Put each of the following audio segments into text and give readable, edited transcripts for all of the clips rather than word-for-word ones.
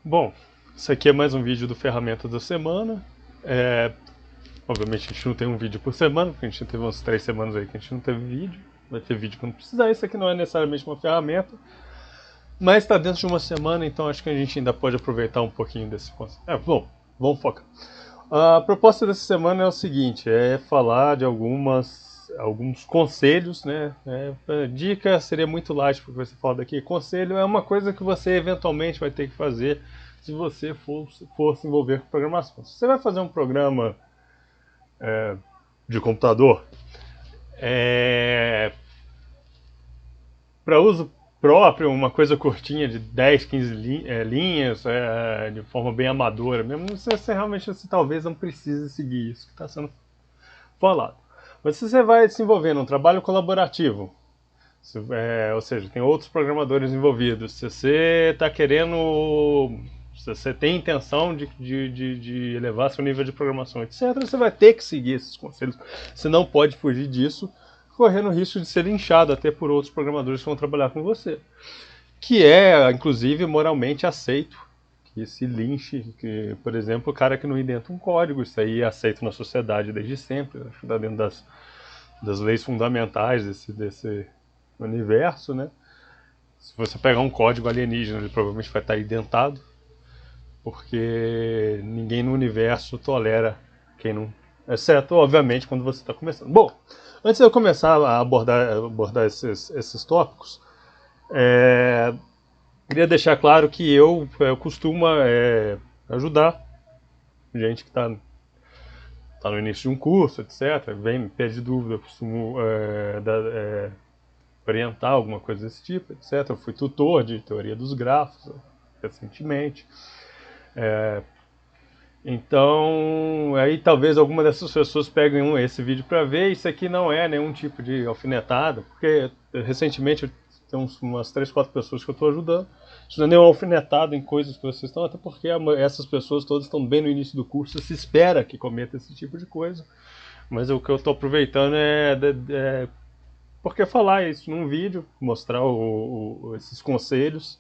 Bom, isso aqui é mais um vídeo do Ferramenta da Semana. Obviamente a gente não tem um vídeo por semana, porque a gente teve umas 3 semanas aí que a gente não teve vídeo. Vai ter vídeo quando precisar. Isso aqui não é necessariamente uma ferramenta, mas está dentro de uma semana, então acho que a gente ainda pode aproveitar um pouquinho desse conceito. Bom, vamos focar. A proposta dessa semana é o seguinte, é falar de alguns conselhos, né? Dica seria muito light porque você fala daqui. Conselho é uma coisa que você eventualmente vai ter que fazer se você for se envolver com programação. Se você vai fazer um programa de computador para uso próprio, uma coisa curtinha de 10, 15 linhas, de forma bem amadora mesmo, você realmente talvez não precise seguir isso que está sendo falado. Mas se você vai se envolver num trabalho colaborativo, ou seja, tem outros programadores envolvidos, se você está querendo, se você tem intenção de elevar seu nível de programação, etc., você vai ter que seguir esses conselhos. Você não pode fugir disso, correndo o risco de ser linchado até por outros programadores que vão trabalhar com você. Que é, inclusive, moralmente aceito que se linche, que, por exemplo, o cara que não inventa um código, isso aí é aceito na sociedade desde sempre, acho que está dentro das leis fundamentais desse universo, né? Se você pegar um código alienígena, ele provavelmente vai estar identado, porque ninguém no universo tolera quem não... Exceto, obviamente, quando você está começando. Bom, antes de eu começar a abordar esses tópicos, queria deixar claro que eu costumo ajudar gente que está no início de um curso, etc. Vem me pede dúvida, eu costumo orientar alguma coisa desse tipo, etc. Eu fui tutor de teoria dos grafos recentemente. Então, aí talvez alguma dessas pessoas peguem esse vídeo para ver. Isso aqui não é nenhum tipo de alfinetada, porque recentemente tem umas 3, 4 pessoas que eu estou ajudando. Isso não é nenhum alfinetado em coisas que vocês estão, até porque essas pessoas todas estão bem no início do curso, se espera que cometa esse tipo de coisa. Mas o que eu estou aproveitando porque falar isso num vídeo, mostrar esses conselhos,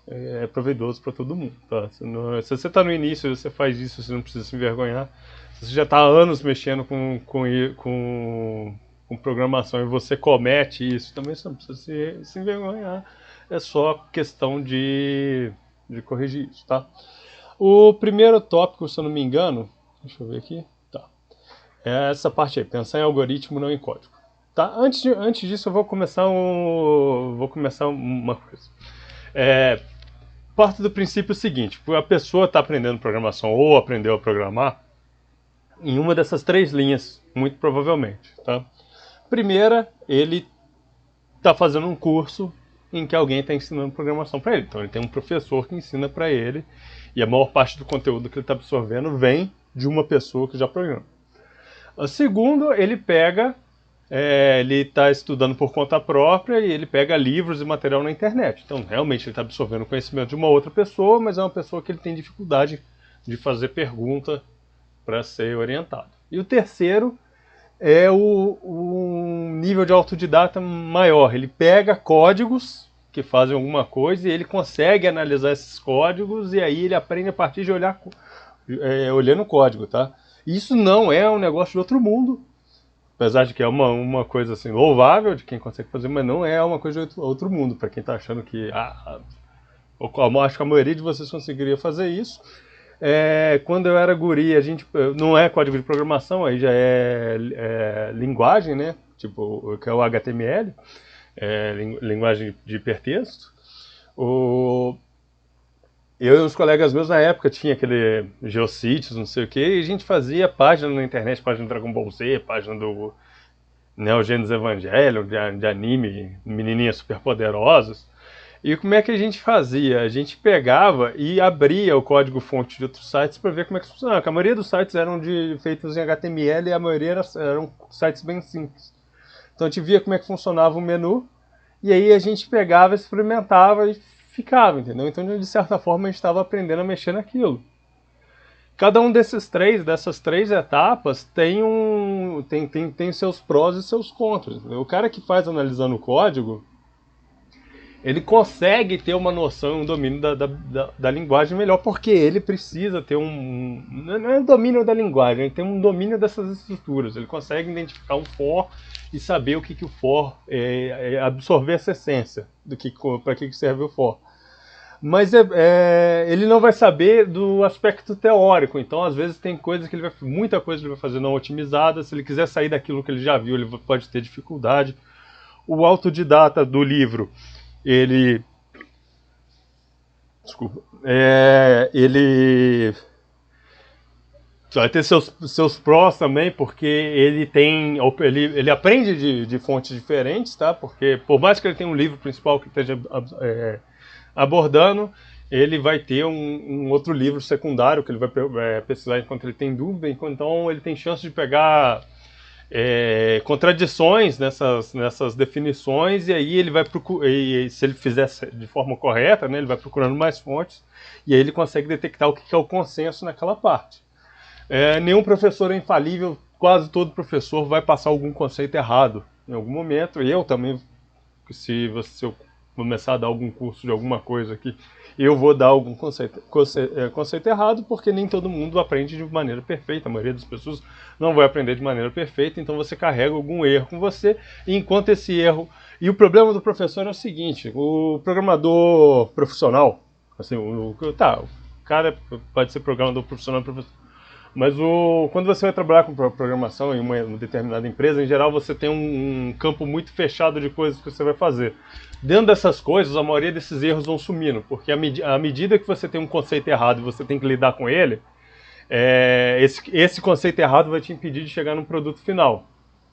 é proveitoso para todo mundo. Tá? Se você está no início e você faz isso, você não precisa se envergonhar. Se você já está há anos mexendo com programação e você comete isso, também você não precisa se envergonhar. É só questão de corrigir isso. Tá? O primeiro tópico, se eu não me engano, deixa eu ver aqui. Tá. É essa parte aí, pensar em algoritmo, não em código. Tá? Antes disso, eu vou começar uma coisa. Parte do princípio seguinte: a pessoa está aprendendo programação ou aprendeu a programar em uma dessas 3 linhas, muito provavelmente. Tá? Primeira, ele está fazendo um curso em que alguém está ensinando programação para ele. Então ele tem um professor que ensina para ele e a maior parte do conteúdo que ele está absorvendo vem de uma pessoa que já programa. O segundo, ele está estudando por conta própria e ele pega livros e material na internet. Então, realmente, ele está absorvendo o conhecimento de uma outra pessoa, mas é uma pessoa que ele tem dificuldade de fazer pergunta para ser orientado. E o terceiro é um nível de autodidata maior. Ele pega códigos que fazem alguma coisa e ele consegue analisar esses códigos e aí ele aprende a partir de olhando o código, tá? Isso não é um negócio de outro mundo. Apesar de que é uma coisa assim louvável de quem consegue fazer, mas não é uma coisa de outro mundo. Para quem está achando que acho que a maioria de vocês conseguiria fazer isso. Quando eu era guri, não é código de programação, aí já é linguagem, né? Tipo, que é o HTML, linguagem de hipertexto. Eu e uns colegas meus na época tinha aquele Geocities, não sei o que, e a gente fazia página na internet, página do Dragon Ball Z, página do Neo Genesis Evangelion, de anime, menininhas superpoderosas. E como é que a gente fazia? A gente pegava e abria o código-fonte de outros sites para ver como é que funcionava. Porque a maioria dos sites eram feitos em HTML e a maioria eram sites bem simples. Então a gente via como é que funcionava o menu, e aí a gente pegava, experimentava e ficava, entendeu? Então, de certa forma, a gente estava aprendendo a mexer naquilo. Cada um dessas 3 etapas tem seus prós e seus contras. O cara que faz analisando o código, ele consegue ter uma noção, um domínio da linguagem melhor, porque ele precisa ter não é um domínio da linguagem, ele tem um domínio dessas estruturas. Ele consegue identificar um for e saber o que o for absorver essa essência, para que serve o for. Mas ele não vai saber do aspecto teórico, então às vezes tem coisas que muita coisa ele vai fazer não otimizada. Se ele quiser sair daquilo que ele já viu, ele pode ter dificuldade. O autodidata do livro, ele vai ter seus prós também, porque ele aprende de fontes diferentes, tá? Porque por mais que ele tenha um livro principal que esteja abordando, ele vai ter um outro livro secundário que ele vai pesquisar enquanto ele tem dúvida, então ele tem chance de pegar contradições nessas definições, e aí ele vai procurar, se ele fizer de forma correta, né, ele vai procurando mais fontes, e aí ele consegue detectar o que é o consenso naquela parte. Nenhum professor é infalível, quase todo professor vai passar algum conceito errado em algum momento. E eu também, se eu começar a dar algum curso de alguma coisa aqui, eu vou dar algum conceito errado, porque nem todo mundo aprende de maneira perfeita. A maioria das pessoas não vai aprender de maneira perfeita, então você carrega algum erro com você, e enquanto esse erro... E o problema do professor é o seguinte: o programador profissional, assim, o cara pode ser programador profissional, mas quando você vai trabalhar com programação em uma determinada empresa, em geral você tem um campo muito fechado de coisas que você vai fazer. Dentro dessas coisas, a maioria desses erros vão sumindo, porque à medida que você tem um conceito errado e você tem que lidar com ele, esse conceito errado vai te impedir de chegar no produto final,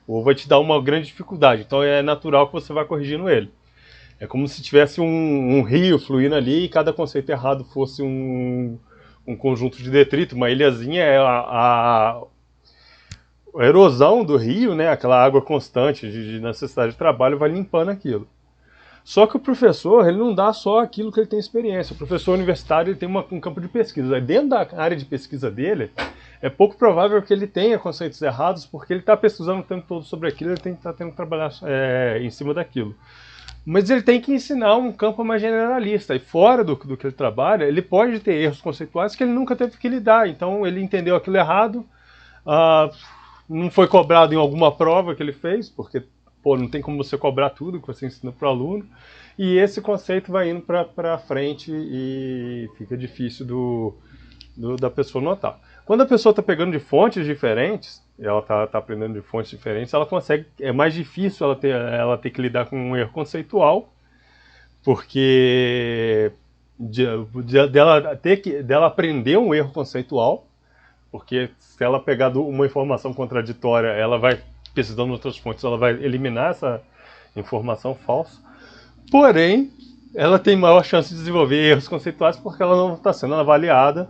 ou vai te dar uma grande dificuldade. Então é natural que você vá corrigindo ele. É como se tivesse um rio fluindo ali e cada conceito errado fosse um conjunto de detrito, uma ilhazinha. A erosão do rio, né, aquela água constante de necessidade de trabalho, vai limpando aquilo. Só que o professor, ele não dá só aquilo que ele tem experiência. O professor universitário, ele tem um campo de pesquisa. Dentro da área de pesquisa dele, é pouco provável que ele tenha conceitos errados, porque ele está pesquisando o tempo todo sobre aquilo, ele tem que estar tendo que trabalhar em cima daquilo. Mas ele tem que ensinar um campo mais generalista, e fora do que ele trabalha, ele pode ter erros conceituais que ele nunca teve que lidar. Então ele entendeu aquilo errado, não foi cobrado em alguma prova que ele fez, porque não tem como você cobrar tudo que você ensina para o aluno, e esse conceito vai indo para frente e fica difícil da pessoa notar. Quando a pessoa está pegando de fontes diferentes, ela está aprendendo de fontes diferentes, ela consegue, é mais difícil ela ter que lidar com um erro conceitual, porque dela aprender um erro conceitual, porque se ela pegar uma informação contraditória, ela vai, pesquisando em outras fontes, ela vai eliminar essa informação falsa. Porém, ela tem maior chance de desenvolver erros conceituais porque ela não está sendo avaliada,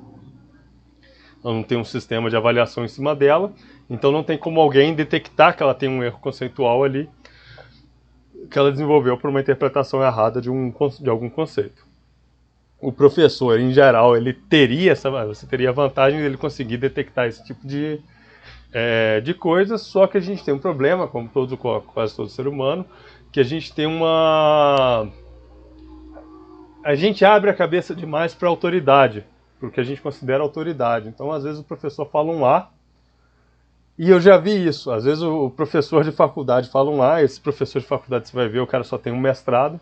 ela não tem um sistema de avaliação em cima dela, então não tem como alguém detectar que ela tem um erro conceitual ali, que ela desenvolveu por uma interpretação errada de algum conceito. O professor, em geral, você teria a vantagem de ele conseguir detectar esse tipo de coisas, só que a gente tem um problema, como quase todo ser humano, que a gente tem a gente abre a cabeça demais para a autoridade, porque a gente considera autoridade. Então, às vezes o professor fala um A, e eu já vi isso, às vezes o professor de faculdade fala um A, esse professor de faculdade, você vai ver, o cara só tem um mestrado,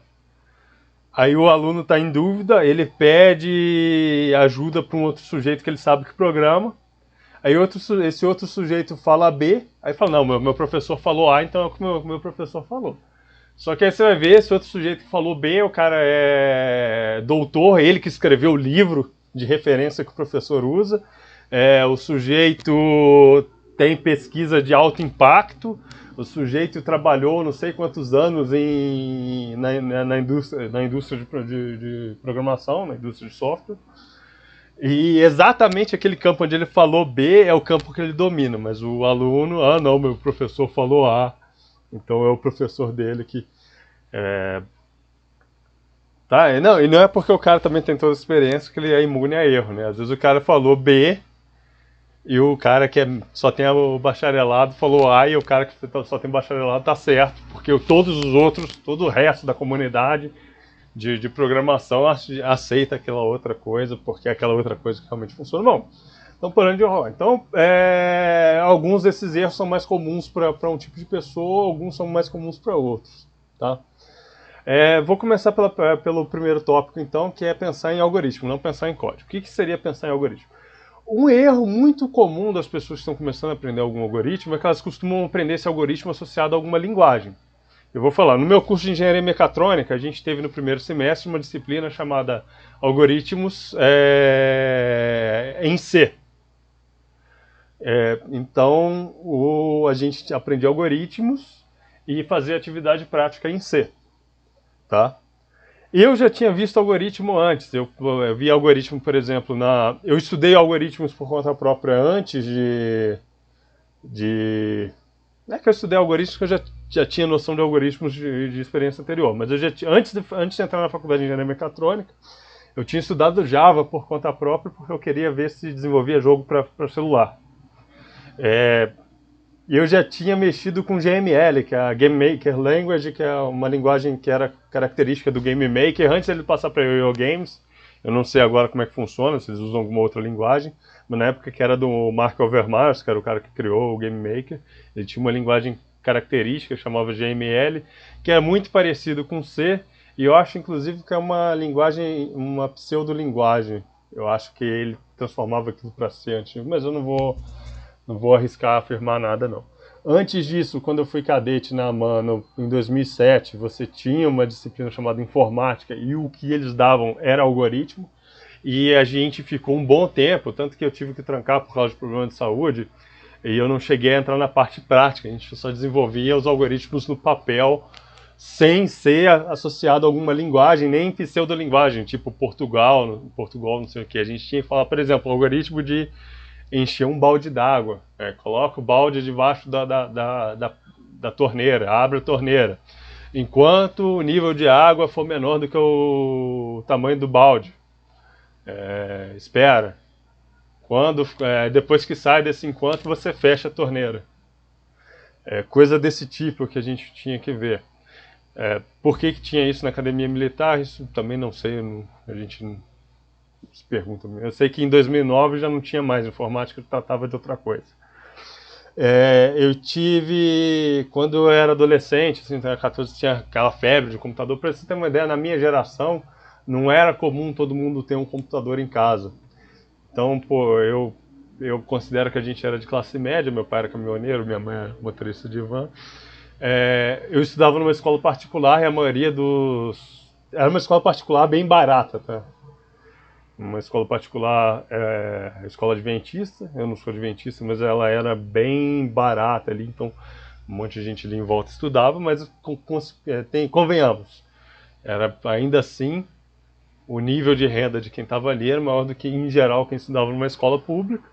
aí o aluno está em dúvida, ele pede ajuda para um outro sujeito que ele sabe que programa, aí esse outro sujeito fala B, aí fala, não, meu professor falou A, então é o que meu professor falou. Só que aí você vai ver, esse outro sujeito que falou B, o cara é doutor, ele que escreveu o livro de referência que o professor usa, o sujeito tem pesquisa de alto impacto, o sujeito trabalhou não sei quantos anos na indústria de programação, na indústria de software, e exatamente aquele campo onde ele falou B é o campo que ele domina, mas o aluno, não, meu professor falou A, então é o professor dele que... e não é porque o cara também tem toda a experiência que ele é imune a erro, né? Às vezes o cara falou B e o cara que só tem o bacharelado falou A, e o cara que só tem bacharelado tá certo, porque todos os outros, todo o resto da comunidade de programação aceita aquela outra coisa, porque é aquela outra coisa que realmente funciona. Bom, então parando de rolar. Então, alguns desses erros são mais comuns para um tipo de pessoa, alguns são mais comuns para outros, tá? Vou começar pelo primeiro tópico, então, que é pensar em algoritmo, não pensar em código. O que seria pensar em algoritmo? Um erro muito comum das pessoas que estão começando a aprender algum algoritmo é que elas costumam aprender esse algoritmo associado a alguma linguagem. Eu vou falar, no meu curso de engenharia mecatrônica, a gente teve no primeiro semestre uma disciplina chamada Algoritmos em C. Então, a gente aprendia algoritmos e fazia atividade prática em C. Tá? Eu já tinha visto algoritmo antes. Eu vi algoritmo, por exemplo, eu estudei algoritmos por conta própria antes não é que eu estudei algoritmos que eu já tinha noção de algoritmos de experiência anterior, mas antes de entrar na faculdade de engenharia mecatrônica, eu tinha estudado Java por conta própria porque eu queria ver se desenvolvia jogo para celular. E eu já tinha mexido com GML, que é a Game Maker Language, que é uma linguagem que era característica do Game Maker antes ele passar para Yo-Yo Games. Eu não sei agora como é que funciona, se eles usam alguma outra linguagem, mas na época que era do Mark Overmars, que era o cara que criou o Game Maker, ele tinha uma linguagem característica, chamava GML, que é muito parecido com C, e eu acho inclusive que é uma linguagem, uma pseudolinguagem. Eu acho que ele transformava aquilo para C antigo, mas eu não vou arriscar afirmar nada, não. Antes disso, quando eu fui cadete na AMAN, em 2007, você tinha uma disciplina chamada informática e o que eles davam era algoritmo. E a gente ficou um bom tempo, tanto que eu tive que trancar por causa de problema de saúde, e eu não cheguei a entrar na parte prática. A gente só desenvolvia os algoritmos no papel, sem ser associado a alguma linguagem, nem pseudolinguagem, tipo Portugal, não sei o que. A gente tinha que falar, por exemplo, o algoritmo de encher um balde d'água, coloca o balde debaixo da torneira, abre a torneira. Enquanto o nível de água for menor do que o tamanho do balde, espera. Depois que sai desse enquanto, você fecha a torneira. Coisa desse tipo que a gente tinha que ver. Por que tinha isso na academia militar? Isso também não sei, a gente não se pergunta. Eu sei que em 2009 já não tinha mais informática, tratava de outra coisa. Eu tive, quando eu era adolescente, assim, 14, tinha aquela febre de computador. Para você ter uma ideia, na minha geração não era comum todo mundo ter um computador em casa. Então, pô, eu considero que a gente era de classe média, meu pai era caminhoneiro, minha mãe era motorista de van. Eu estudava numa escola particular e a maioria era uma escola particular bem barata, tá? Uma escola particular, escola adventista, eu não sou adventista, mas ela era bem barata ali, então um monte de gente ali em volta estudava, mas convenhamos, ainda assim, o nível de renda de quem estava ali era maior do que, em geral, quem estudava numa escola pública,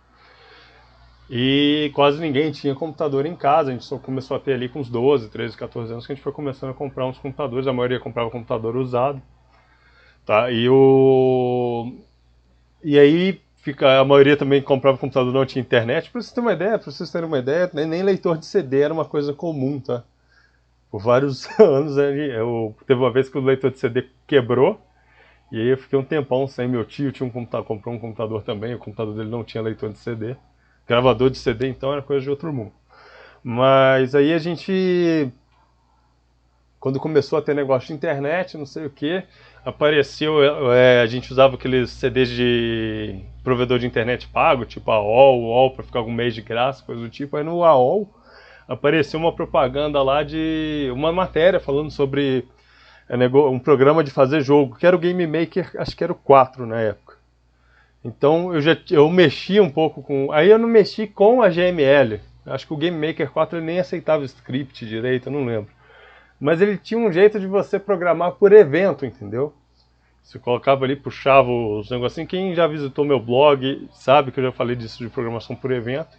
e quase ninguém tinha computador em casa. A gente só começou a ter ali com uns 12, 13, 14 anos que a gente foi começando a comprar uns computadores, a maioria comprava computador usado, tá? E aí, a maioria também comprava computador, não tinha internet. Para vocês terem uma ideia, nem leitor de CD era uma coisa comum, tá? Por vários anos, teve uma vez que o leitor de CD quebrou, e aí eu fiquei um tempão sem. Meu tio tinha comprou um computador também, o computador dele não tinha leitor de CD. Gravador de CD, então, era coisa de outro mundo. Mas aí a gente, quando começou a ter negócio de internet, não sei o que, apareceu, a gente usava aqueles CDs de provedor de internet pago, tipo a AOL, para ficar algum mês de graça, coisa do tipo. Aí no AOL apareceu uma propaganda lá de uma matéria falando sobre um programa de fazer jogo, que era o Game Maker, acho que era o 4 na época. Então eu mexi um pouco com... Aí eu não mexi com a GML. Acho que o Game Maker 4 ele nem aceitava script direito, eu não lembro. Mas ele tinha um jeito de você programar por evento, entendeu? Você colocava ali, puxava os negocinhos. Quem já visitou meu blog sabe que eu já falei disso de programação por evento.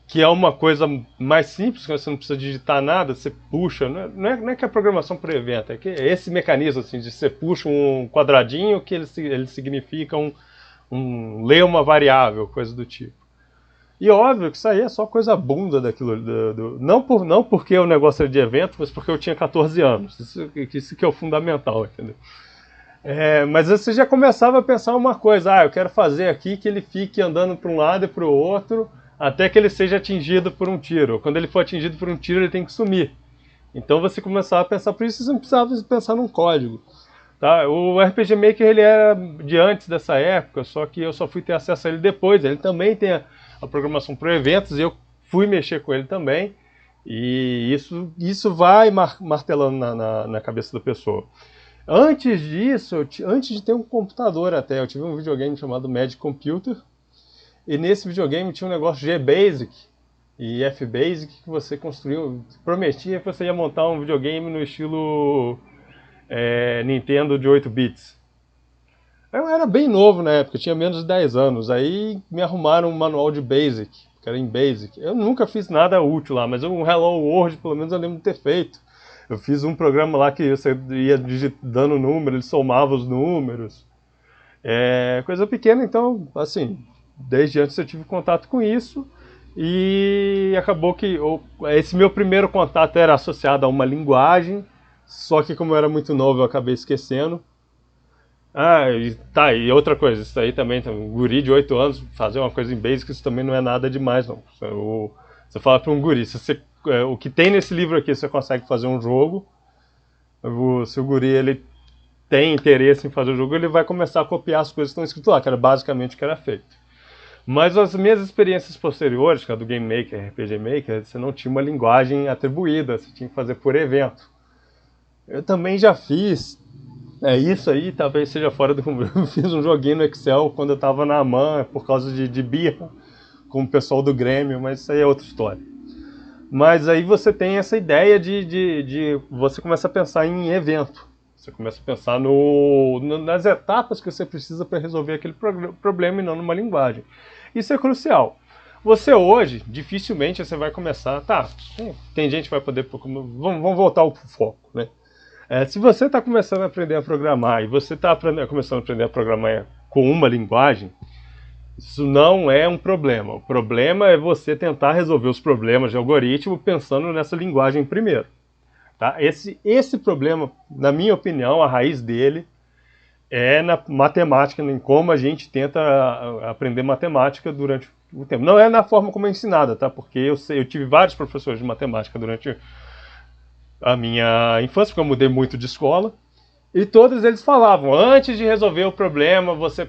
Que é uma coisa mais simples, que você não precisa digitar nada, você puxa. Não é que é programação por evento, é que é esse mecanismo assim, de você puxa um quadradinho que ele significa ler uma variável, coisa do tipo. E óbvio que isso aí é só coisa bunda daquilo. Não porque o negócio era de evento, mas porque eu tinha 14 anos. Isso que é o fundamental, entendeu? Mas você já começava a pensar uma coisa, eu quero fazer aqui que ele fique andando para um lado e para o outro, até que ele seja atingido por um tiro. Quando ele for atingido por um tiro, ele tem que sumir. Então você começava a pensar, por isso você não precisava pensar num código. Tá? O RPG Maker ele era de antes dessa época, só que eu só fui ter acesso a ele depois. Ele também tem a programação para eventos e eu fui mexer com ele também. E isso vai martelando na cabeça da pessoa. Antes disso, antes de ter um computador até, eu tive um videogame chamado Magic Computer. E nesse videogame tinha um negócio G-Basic e F-Basic que você construiu. Prometia que você ia montar um videogame no estilo Nintendo de 8 bits. Eu era bem novo na época, tinha menos de 10 anos. Aí me arrumaram um manual de Basic, que era em Basic. Eu nunca fiz nada útil lá, mas um Hello World pelo menos eu lembro de ter feito. Eu fiz um programa lá que você ia digitando número, ele somava os números. Coisa pequena, então, assim, desde antes eu tive contato com isso. E acabou que esse meu primeiro contato era associado a uma linguagem, só que como eu era muito novo eu acabei esquecendo. E outra coisa, isso aí também, um guri de 8 anos, fazer uma coisa em Basic, isso também não é nada demais, não. Você fala para um guri, o que tem nesse livro aqui, você consegue fazer um jogo, se o guri ele tem interesse em fazer o jogo, ele vai começar a copiar as coisas que estão escritas lá, que era basicamente o que era feito. Mas as minhas experiências posteriores, que é do Game Maker, RPG Maker, você não tinha uma linguagem atribuída, você tinha que fazer por evento. Eu também já fiz, isso aí talvez seja fora do comum. Eu fiz um joguinho no Excel quando eu estava na AMAN, por causa de birra, com o pessoal do Grêmio, mas isso aí é outra história. Mas aí você tem essa ideia de você começa a pensar em evento. Você começa a pensar nas etapas que você precisa para resolver aquele problema e não numa linguagem. Isso é crucial. Você hoje, dificilmente você vai começar... tem gente que vai poder... Vamos voltar ao foco, né? Se você está começando a aprender a programar e você está começando a aprender a programar com uma linguagem, isso não é um problema. O problema é você tentar resolver os problemas de algoritmo pensando nessa linguagem primeiro. Tá? Esse problema, na minha opinião, a raiz dele é na matemática, em como a gente tenta aprender matemática durante o tempo. Não é na forma como é ensinada, tá? Porque eu tive vários professores de matemática durante a minha infância, porque eu mudei muito de escola, e todos eles falavam, antes de resolver o problema, você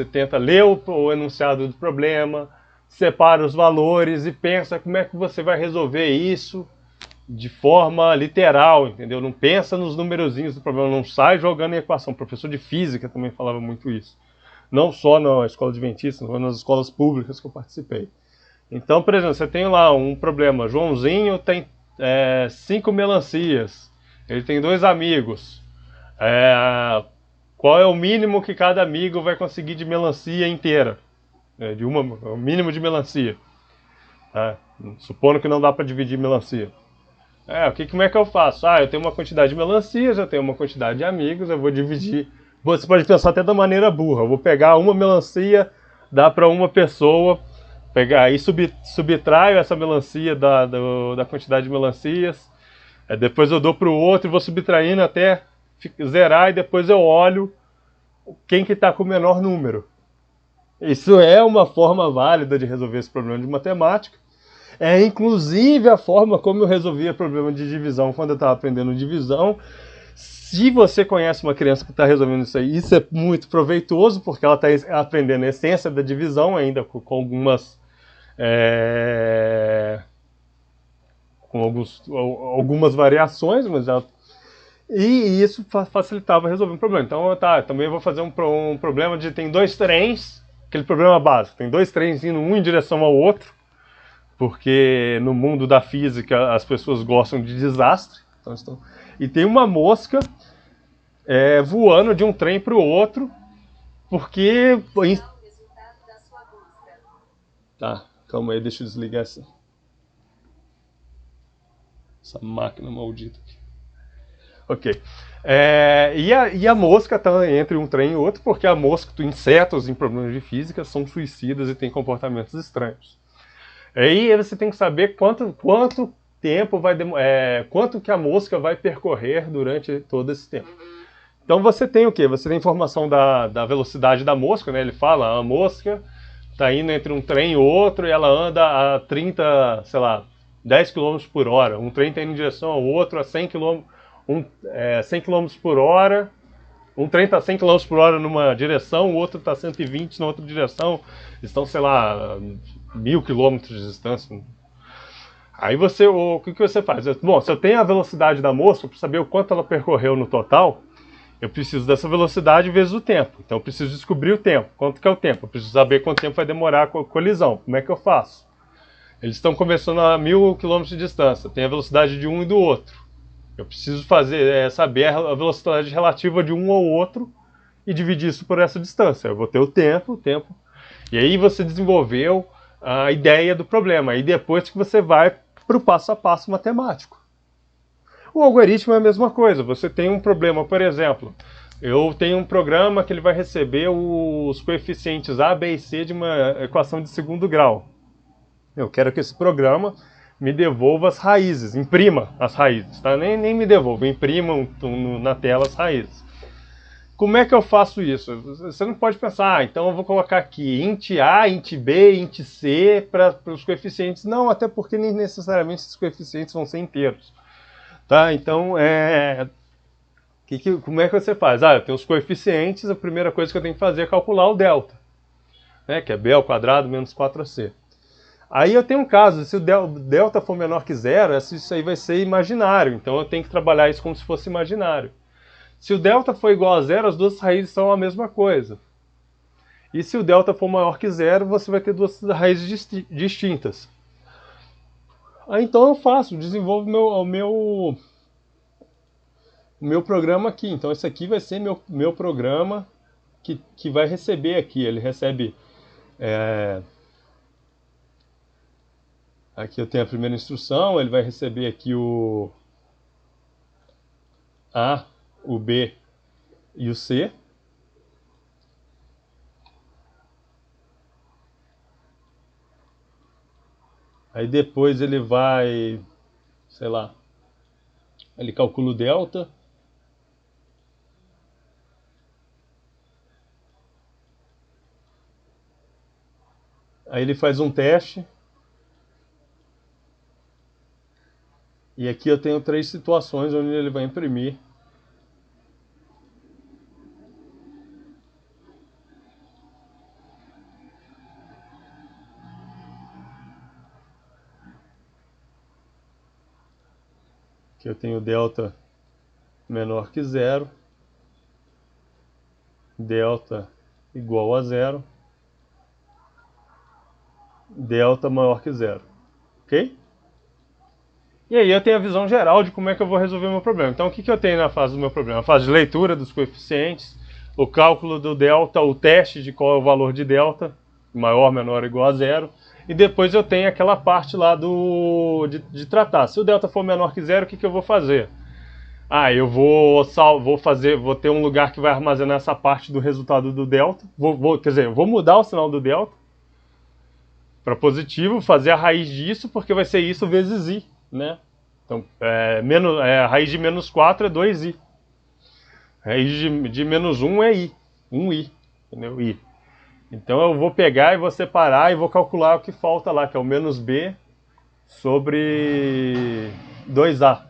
tenta ler o enunciado do problema, separa os valores e pensa como é que você vai resolver isso de forma literal, entendeu? Não pensa nos numerozinhos do problema, não sai jogando em equação. O professor de física também falava muito isso. Não só na escola adventista, mas nas escolas públicas que eu participei. Então, por exemplo, você tem lá um problema. Joãozinho tem 5 melancias. Ele tem 2 amigos. Qual é o mínimo que cada amigo vai conseguir de melancia inteira? O mínimo de melancia. Tá? Supondo que não dá para dividir melancia. Como é que eu faço? Eu tenho uma quantidade de melancias, eu tenho uma quantidade de amigos, eu vou dividir. Você pode pensar até da maneira burra. Eu vou pegar uma melancia, dar para uma pessoa, pegar e subtraio essa melancia da quantidade de melancias. Depois eu dou para o outro e vou subtraindo até zerar e depois eu olho quem que está com o menor número. Isso é uma forma válida de resolver esse problema de matemática. É inclusive a forma como eu resolvia problema de divisão quando eu estava aprendendo divisão. Se você conhece uma criança que está resolvendo isso é muito proveitoso, porque ela está aprendendo a essência da divisão ainda com algumas variações, mas e isso facilitava resolver um problema. Então, também vou fazer um problema tem 2 trens, aquele problema básico, tem 2 trens indo um em direção ao outro, porque no mundo da física as pessoas gostam de desastre. E tem uma mosca voando de um trem para o outro, porque... Tá, calma aí, deixa eu desligar essa máquina maldita aqui. Ok. E a mosca está entre um trem e outro, porque insetos em problemas de física são suicidas e têm comportamentos estranhos. Aí você tem que saber quanto tempo quanto que a mosca vai percorrer durante todo esse tempo. Então você tem o quê? Você tem informação da velocidade da mosca, né? Ele fala, a mosca está indo entre um trem e outro e ela anda a 30, sei lá, 10 km por hora. Um trem está indo em direção ao outro a 100 100 km por hora. Um trem está 100 km por hora numa direção, o outro está 120 na outra direção. Estão, sei lá, 1000 km de distância. Aí o que você faz? Bom, se eu tenho a velocidade da mosca, para saber o quanto ela percorreu no total, eu preciso dessa velocidade vezes o tempo. Então eu preciso descobrir o tempo. Quanto que é o tempo? Eu preciso saber quanto tempo vai demorar a colisão. Como é que eu faço? Eles estão conversando a 1000 km de distância. Tem a velocidade de um e do outro. Eu preciso saber a velocidade relativa de um ao outro e dividir isso por essa distância. Eu vou ter o tempo. E aí você desenvolveu a ideia do problema. E depois que você vai para o passo a passo matemático. O algoritmo é a mesma coisa. Você tem um problema, por exemplo, eu tenho um programa que ele vai receber os coeficientes A, B e C de uma equação de segundo grau. Eu quero que esse programa me devolva as raízes, imprima as raízes, tá? Nem me devolva, imprima na tela as raízes. Como é que eu faço isso? Você não pode pensar, então eu vou colocar aqui int A, int B, int C para os coeficientes. Não, até porque nem necessariamente esses coeficientes vão ser inteiros. Tá? Então, como é que você faz? Eu tenho os coeficientes, a primeira coisa que eu tenho que fazer é calcular o delta, né? Que é B ao quadrado menos 4AC. Aí eu tenho um caso, se o delta for menor que zero, isso aí vai ser imaginário, então eu tenho que trabalhar isso como se fosse imaginário. Se o delta for igual a zero, as duas raízes são a mesma coisa. E se o delta for maior que zero, você vai ter duas raízes distintas. Então eu desenvolvo o meu programa aqui. Então esse aqui vai ser meu programa que vai receber aqui. Ele recebe... Aqui eu tenho a primeira instrução, ele vai receber aqui o A, o B e o C. Aí depois ele vai, sei lá, ele calcula o delta. Aí ele faz um teste. E aqui eu tenho 3 situações onde ele vai imprimir. Aqui eu tenho delta menor que zero, delta igual a zero, delta maior que zero, ok? E aí eu tenho a visão geral de como é que eu vou resolver o meu problema. Então o que eu tenho na fase do meu problema? A fase de leitura dos coeficientes, o cálculo do delta, o teste de qual é o valor de delta, maior, menor ou igual a zero, e depois eu tenho aquela parte lá de tratar. Se o delta for menor que zero, o que eu vou fazer? Eu vou ter um lugar que vai armazenar essa parte do resultado do delta. Eu vou mudar o sinal do delta para positivo, fazer a raiz disso, porque vai ser isso vezes i, né? Então, a raiz de menos 4 é 2i. A raiz de menos 1 é i. 1i, entendeu? I. Então eu vou pegar e vou separar e vou calcular o que falta lá, que é o menos b sobre 2a.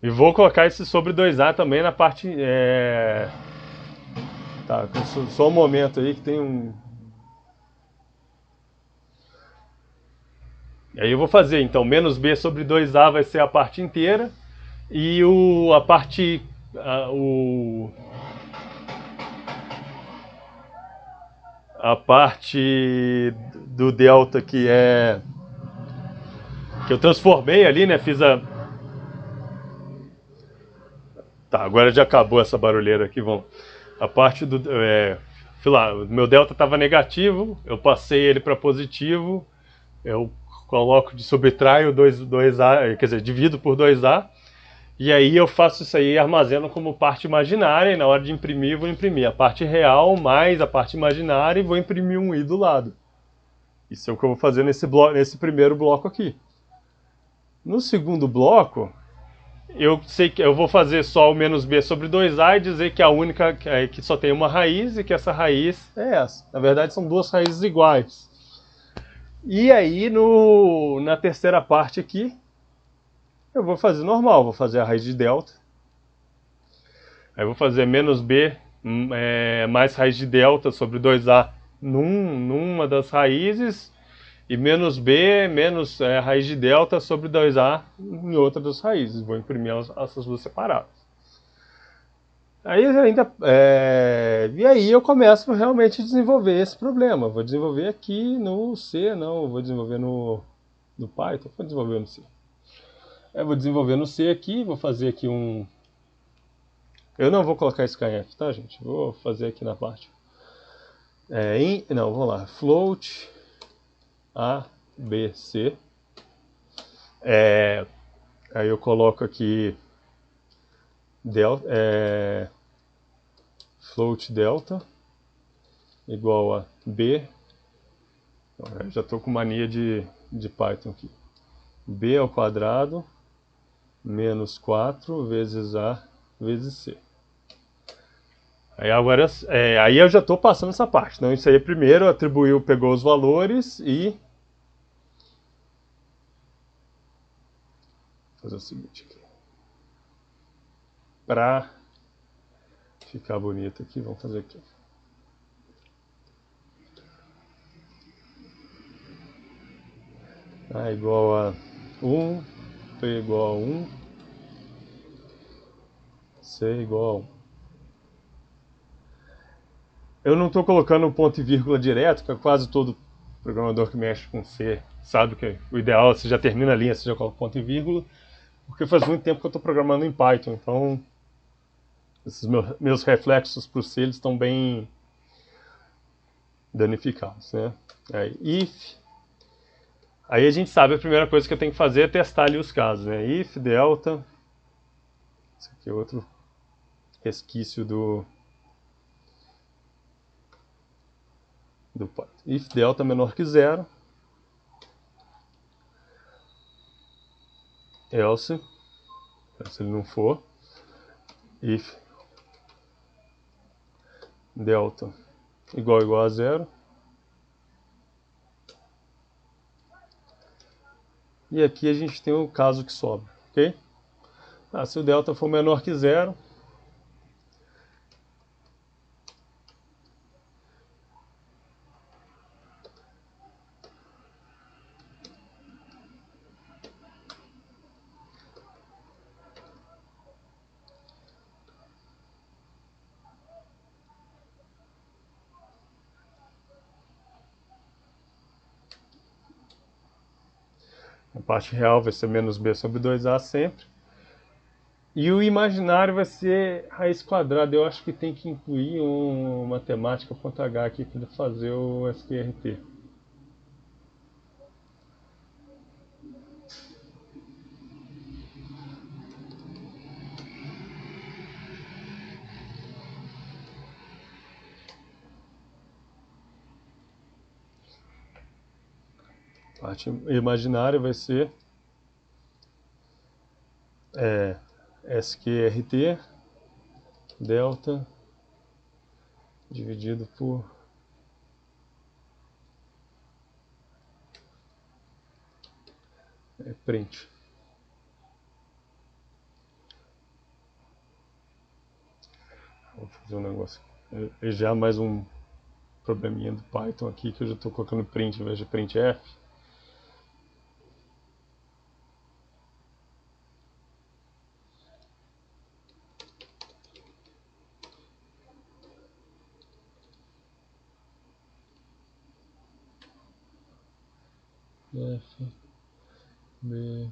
E vou colocar esse sobre 2a também na parte... Tá, só um momento aí que tem um... E aí eu vou fazer, então, menos b sobre 2a vai ser a parte inteira. E a parte do delta que eu transformei ali, né? Fiz a... Tá, agora já acabou essa barulheira aqui, vamos. A parte do... sei lá, o meu delta estava negativo, eu passei ele para positivo, eu subtraio 2a, quer dizer, divido por 2a, e aí eu faço isso aí e armazeno como parte imaginária, e na hora de imprimir, vou imprimir a parte real mais a parte imaginária e vou imprimir um i do lado. Isso é o que eu vou fazer nesse primeiro bloco aqui. No segundo bloco, eu sei que eu vou fazer só o menos b sobre 2a e dizer que a única que só tem uma raiz e que essa raiz é essa. Na verdade, são duas raízes iguais. E aí, na terceira parte aqui, eu vou fazer normal, vou fazer a raiz de delta. Aí eu vou fazer menos b mais raiz de delta sobre 2a numa das raízes e menos b menos raiz de delta sobre 2a em outra das raízes. Vou imprimir essas duas separadas. Aí ainda e aí eu começo realmente a desenvolver esse problema. Vou desenvolver aqui no C, não, vou desenvolver no Python, vou desenvolver no C. Eu vou desenvolver no C aqui, vou fazer aqui um. Eu não vou colocar scanf, tá, gente? Vou fazer aqui na parte. Não, vamos lá. Float A, B, C. Aí eu coloco aqui float delta igual a B. Eu já estou com mania de Python aqui. B ao quadrado menos 4 vezes A vezes C. Aí agora, aí eu já estou passando essa parte. Então isso aí primeiro atribuiu, pegou os valores e vou fazer o seguinte aqui. Para ficar bonito aqui, vamos fazer aqui. A igual a 1, P igual a 1, C igual a 1. Eu não estou colocando ponto e vírgula direto, porque quase todo programador que mexe com C sabe que o ideal é você já termina a linha, você já coloca ponto e vírgula, porque faz muito tempo que eu estou programando em Python, então esses meus reflexos para o C eles estão bem danificados, né? If, aí a gente sabe a primeira coisa que eu tenho que fazer é testar ali os casos, né? If delta, esse aqui é outro resquício do Python. If delta menor que zero, else, se ele não for, if delta igual a zero, e aqui a gente tem o caso que sobra, ok? Se o delta for menor que zero, a parte real vai ser menos b sobre 2a sempre. E o imaginário vai ser raiz quadrada. Eu acho que tem que incluir uma matemática.h aqui para fazer o SQRT. A parte imaginária vai ser SQRT delta dividido por print. Vou fazer um negócio. Já mais um probleminha do Python aqui que eu já estou colocando print em vez de printf. F, B,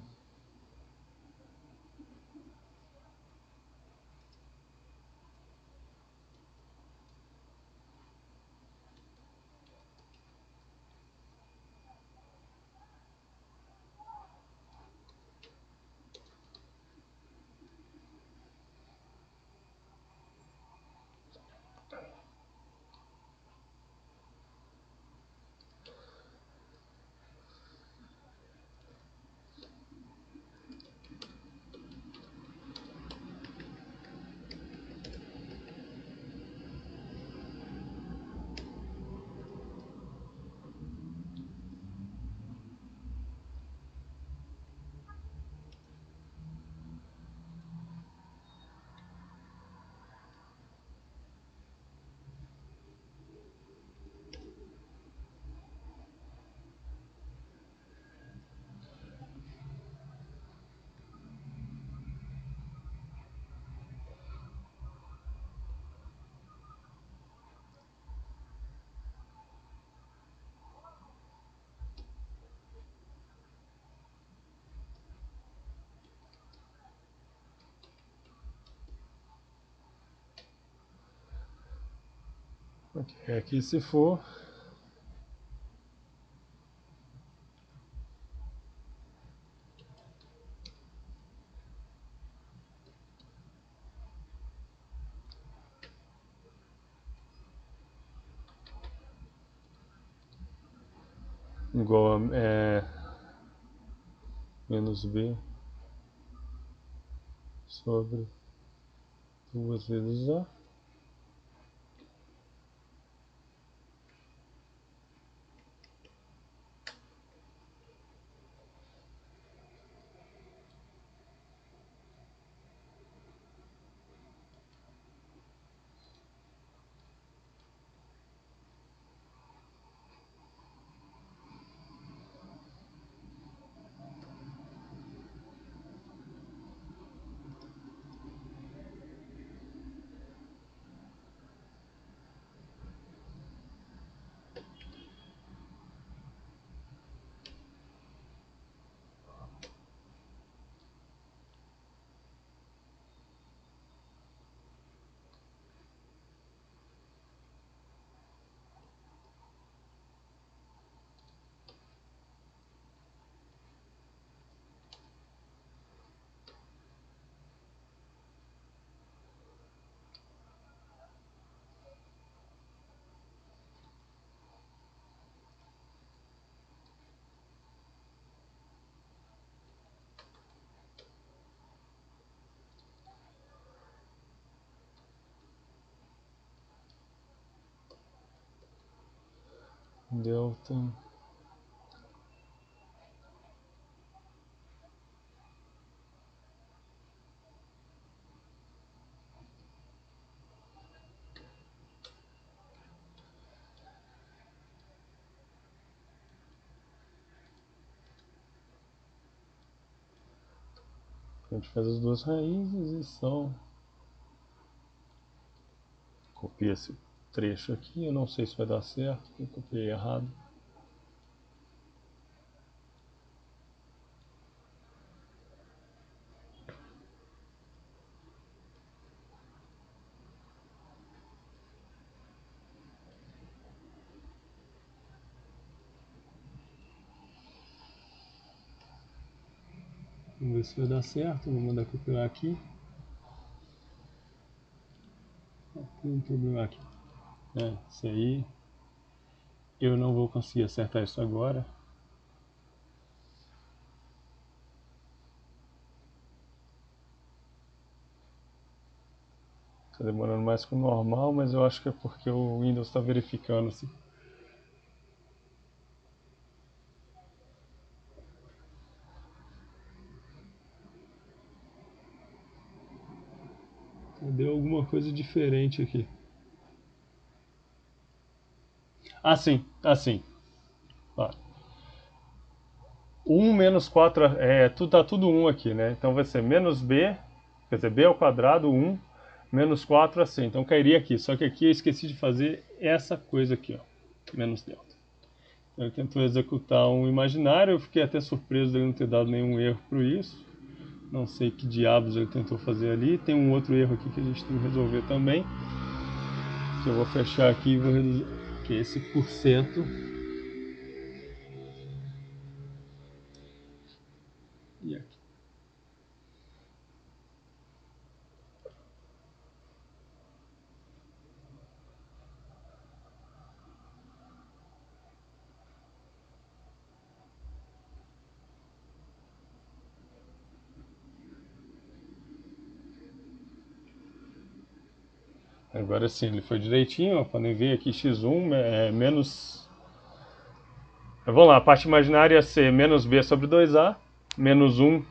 Ok, aqui se for. Igual a menos b sobre 2 vezes a. Delta. A gente faz as duas raízes e são. Copia esse trecho aqui, eu não sei se vai dar certo, eu copiei errado. Vamos ver se vai dar certo, vou mandar copiar aqui. Tem um problema aqui. Isso aí. Eu não vou conseguir acertar isso agora. Está demorando mais que o normal, mas eu acho que é porque o Windows está verificando assim. Deu alguma coisa diferente aqui. Assim. Ó. 1 menos 4, tá tudo 1 aqui, né? Então vai ser menos b, quer dizer, b ao quadrado, 1, menos 4 assim. Então cairia aqui, só que aqui eu esqueci de fazer essa coisa aqui, ó, menos delta. Então ele tentou executar um imaginário, eu fiquei até surpreso dele não ter dado nenhum erro por isso. Não sei que diabos ele tentou fazer ali. Tem um outro erro aqui que a gente tem que resolver também, que eu vou fechar aqui e vou reduzir, que é esse porcento. E aqui. Agora sim, ele foi direitinho, ó, podem ver aqui x1 menos. Vamos lá, a parte imaginária ia ser menos b sobre 2a, menos 1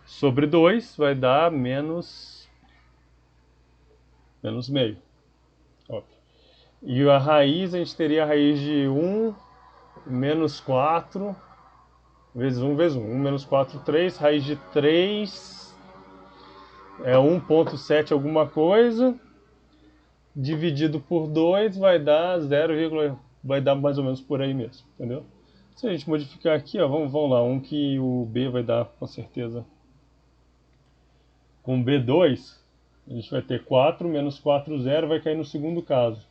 sobre 2 vai dar menos meio. Óbvio. E a raiz, a gente teria a raiz de 1 menos 4 vezes 1 vezes 1. 1 menos 4, 3. Raiz de 3 é 1,7 alguma coisa. Dividido por 2 vai dar 0, vai dar mais ou menos por aí mesmo, entendeu? Se a gente modificar aqui, ó, vamos lá, um que o B vai dar com certeza com B2, A gente vai ter 4 menos 4, 0, vai cair no segundo caso.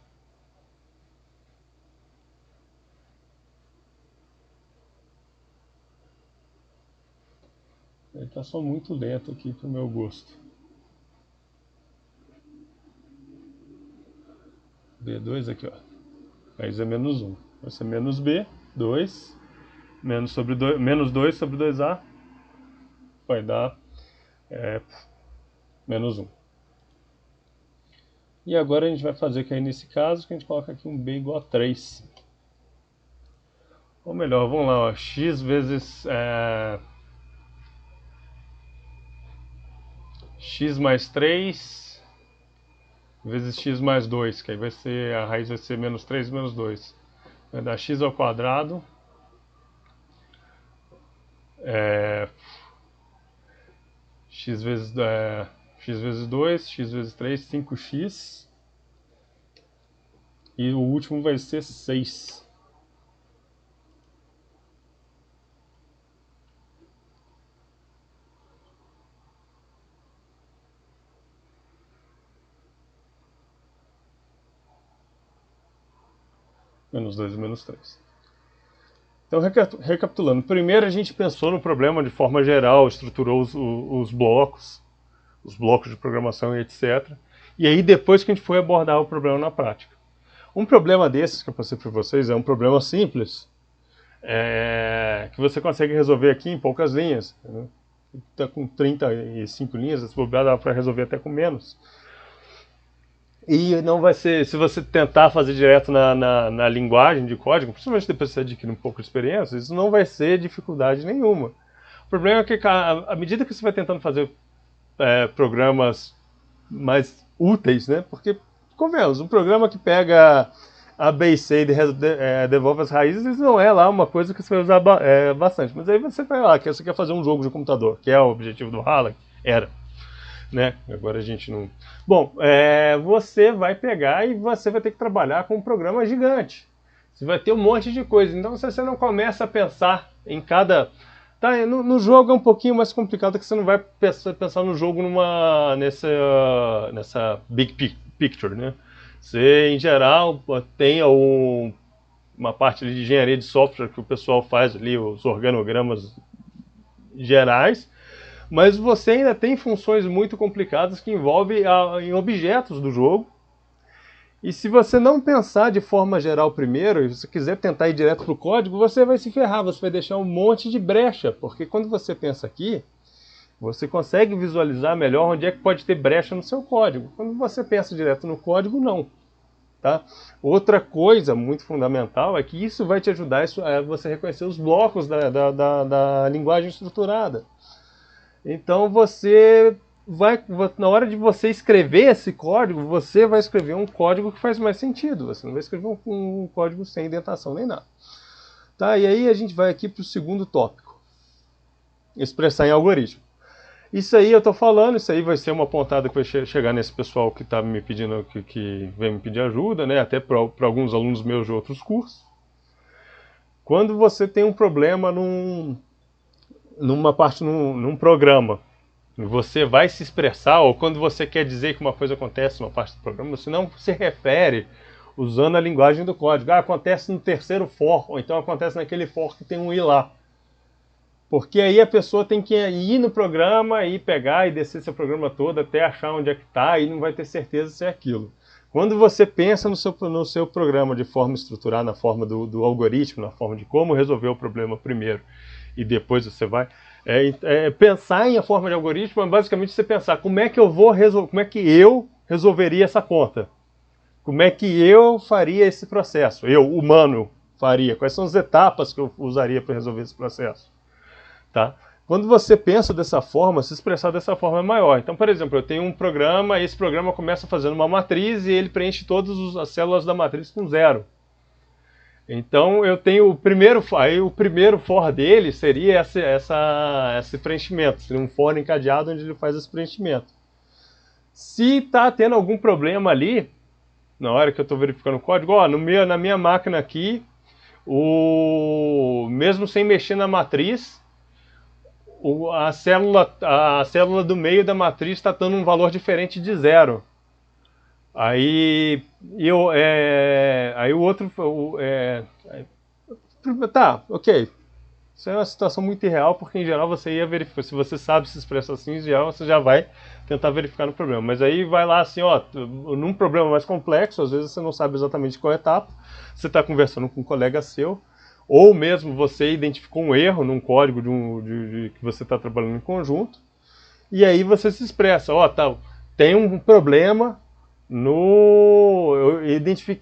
Ele está só muito lento aqui para o meu gosto. B2 aqui, ó. Raiz é menos 1. Vai ser menos B, 2, menos 2 sobre 2A. Vai dar menos 1. E agora a gente vai fazer que aí nesse caso, que a gente coloca aqui um B igual a 3. Ou melhor, vamos lá, ó, x vezes x mais 3 vezes x mais 2, que aí vai ser, a raiz vai ser menos 3 menos 2. Vai dar x ao quadrado x vezes 2, x vezes 3, 5x. E o último vai ser 6. Menos 2 e menos 3. Então, recapitulando. Primeiro a gente pensou no problema de forma geral, estruturou os blocos de programação e etc. E aí depois que a gente foi abordar o problema na prática. Um problema desses que eu passei para vocês é um problema simples, que você consegue resolver aqui em poucas linhas. Está com 35 linhas, esse bobear dá para resolver até com menos. E não vai ser, se você tentar fazer direto na linguagem de código, principalmente depois que você adquire um pouco de experiência, isso não vai ser dificuldade nenhuma. O problema é que à medida que você vai tentando fazer programas mais úteis, né? Porque, convenhamos, um programa que pega A, B e C e devolve as raízes, isso não é lá uma coisa que você vai usar bastante. Mas aí você vai lá, que você quer fazer um jogo de computador, que é o objetivo do Halleck, né? Agora a gente não... Bom, você vai pegar e você vai ter que trabalhar com um programa gigante. Você vai ter um monte de coisa. Então, se você não começa a pensar em cada... Tá, no jogo é um pouquinho mais complicado, que você não vai pensar no jogo nessa big picture, né? Você, em geral, tem uma parte de engenharia de software que o pessoal faz ali, os organogramas gerais, mas você ainda tem funções muito complicadas que envolvem em objetos do jogo. E se você não pensar de forma geral primeiro, e você quiser tentar ir direto para o código, você vai se ferrar, você vai deixar um monte de brecha, porque quando você pensa aqui, você consegue visualizar melhor onde é que pode ter brecha no seu código. Quando você pensa direto no código, não. Tá? Outra coisa muito fundamental é que isso vai te ajudar a você reconhecer os blocos da linguagem estruturada. Então você vai, na hora de você escrever esse código, você vai escrever um código que faz mais sentido. Você não vai escrever um código sem indentação nem nada. Tá? E aí a gente vai aqui para o segundo tópico. Expressar em algoritmo. Isso aí eu estou falando, isso aí vai ser uma pontada que vai chegar nesse pessoal que está me pedindo, que vem me pedir ajuda, né? Até para alguns alunos meus de outros cursos. Quando você tem um problema num programa, você vai se expressar, ou quando você quer dizer que uma coisa acontece numa parte do programa, você não se refere usando a linguagem do código. Acontece no terceiro for, ou então acontece naquele for que tem um i lá. Porque aí a pessoa tem que ir no programa e pegar e descer seu programa todo até achar onde é que está e não vai ter certeza se é aquilo. Quando você pensa no seu programa de forma estruturada, na forma do algoritmo, na forma de como resolver o problema primeiro e depois você vai... pensar em a forma de algoritmo é basicamente você pensar como é que eu resolveria essa conta? Como é que eu faria esse processo? Eu, humano, faria? Quais são as etapas que eu usaria para resolver esse processo? Tá? Quando você pensa dessa forma, se expressar dessa forma é maior. Então, por exemplo, eu tenho um programa, e esse programa começa fazendo uma matriz e ele preenche todas as células da matriz com 0. Então eu tenho o primeiro for dele seria esse preenchimento, seria um for encadeado onde ele faz esse preenchimento. Se está tendo algum problema ali, na hora que eu estou verificando o código, na minha máquina aqui, mesmo sem mexer na matriz, a célula do meio da matriz está dando um valor diferente de zero. Aí, aí o outro... tá, ok. Isso é uma situação muito irreal, porque em geral você ia verificar. Se você sabe se expressar assim, em geral você já vai tentar verificar no problema. Mas aí vai lá assim, ó, num problema mais complexo, às vezes você não sabe exatamente qual etapa, você está conversando com um colega seu, ou mesmo você identificou um erro num código que você está trabalhando em conjunto, e aí você se expressa, ó, tá, tem um problema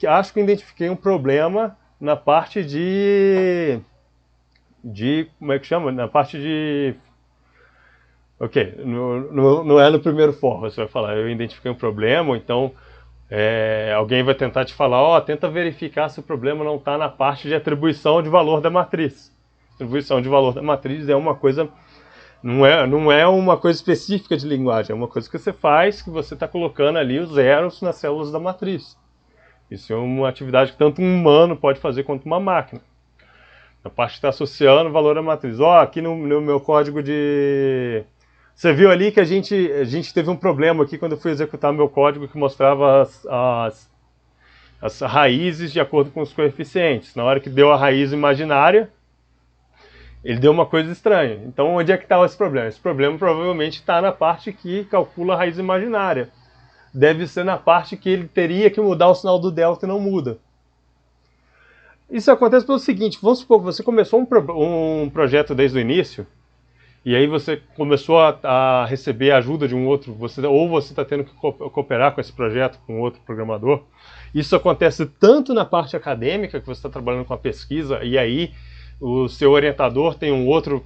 acho que identifiquei um problema na parte como é que chama? Na parte de... Ok, não é no primeiro for, você vai falar, eu identifiquei um problema, ou então alguém vai tentar te falar, ó, tenta verificar se o problema não está na parte de atribuição de valor da matriz. Atribuição de valor da matriz é uma coisa, não é uma coisa específica de linguagem, é uma coisa que você faz, que você está colocando ali os zeros nas células da matriz. Isso é uma atividade que tanto um humano pode fazer quanto uma máquina. A parte que está associando o valor à matriz. Ó, aqui no meu código de... Você viu ali que a gente teve um problema aqui quando eu fui executar meu código que mostrava as raízes de acordo com os coeficientes. Na hora que deu a raiz imaginária, ele deu uma coisa estranha. Então, onde é que está esse problema? Esse problema provavelmente está na parte que calcula a raiz imaginária. Deve ser na parte que ele teria que mudar o sinal do delta e não muda. Isso acontece pelo seguinte, vamos supor que você começou um projeto desde o início, e aí você começou a receber a ajuda de um outro, ou você está tendo que cooperar com esse projeto com outro programador. Isso acontece tanto na parte acadêmica, que você está trabalhando com a pesquisa, e aí o seu orientador tem um outro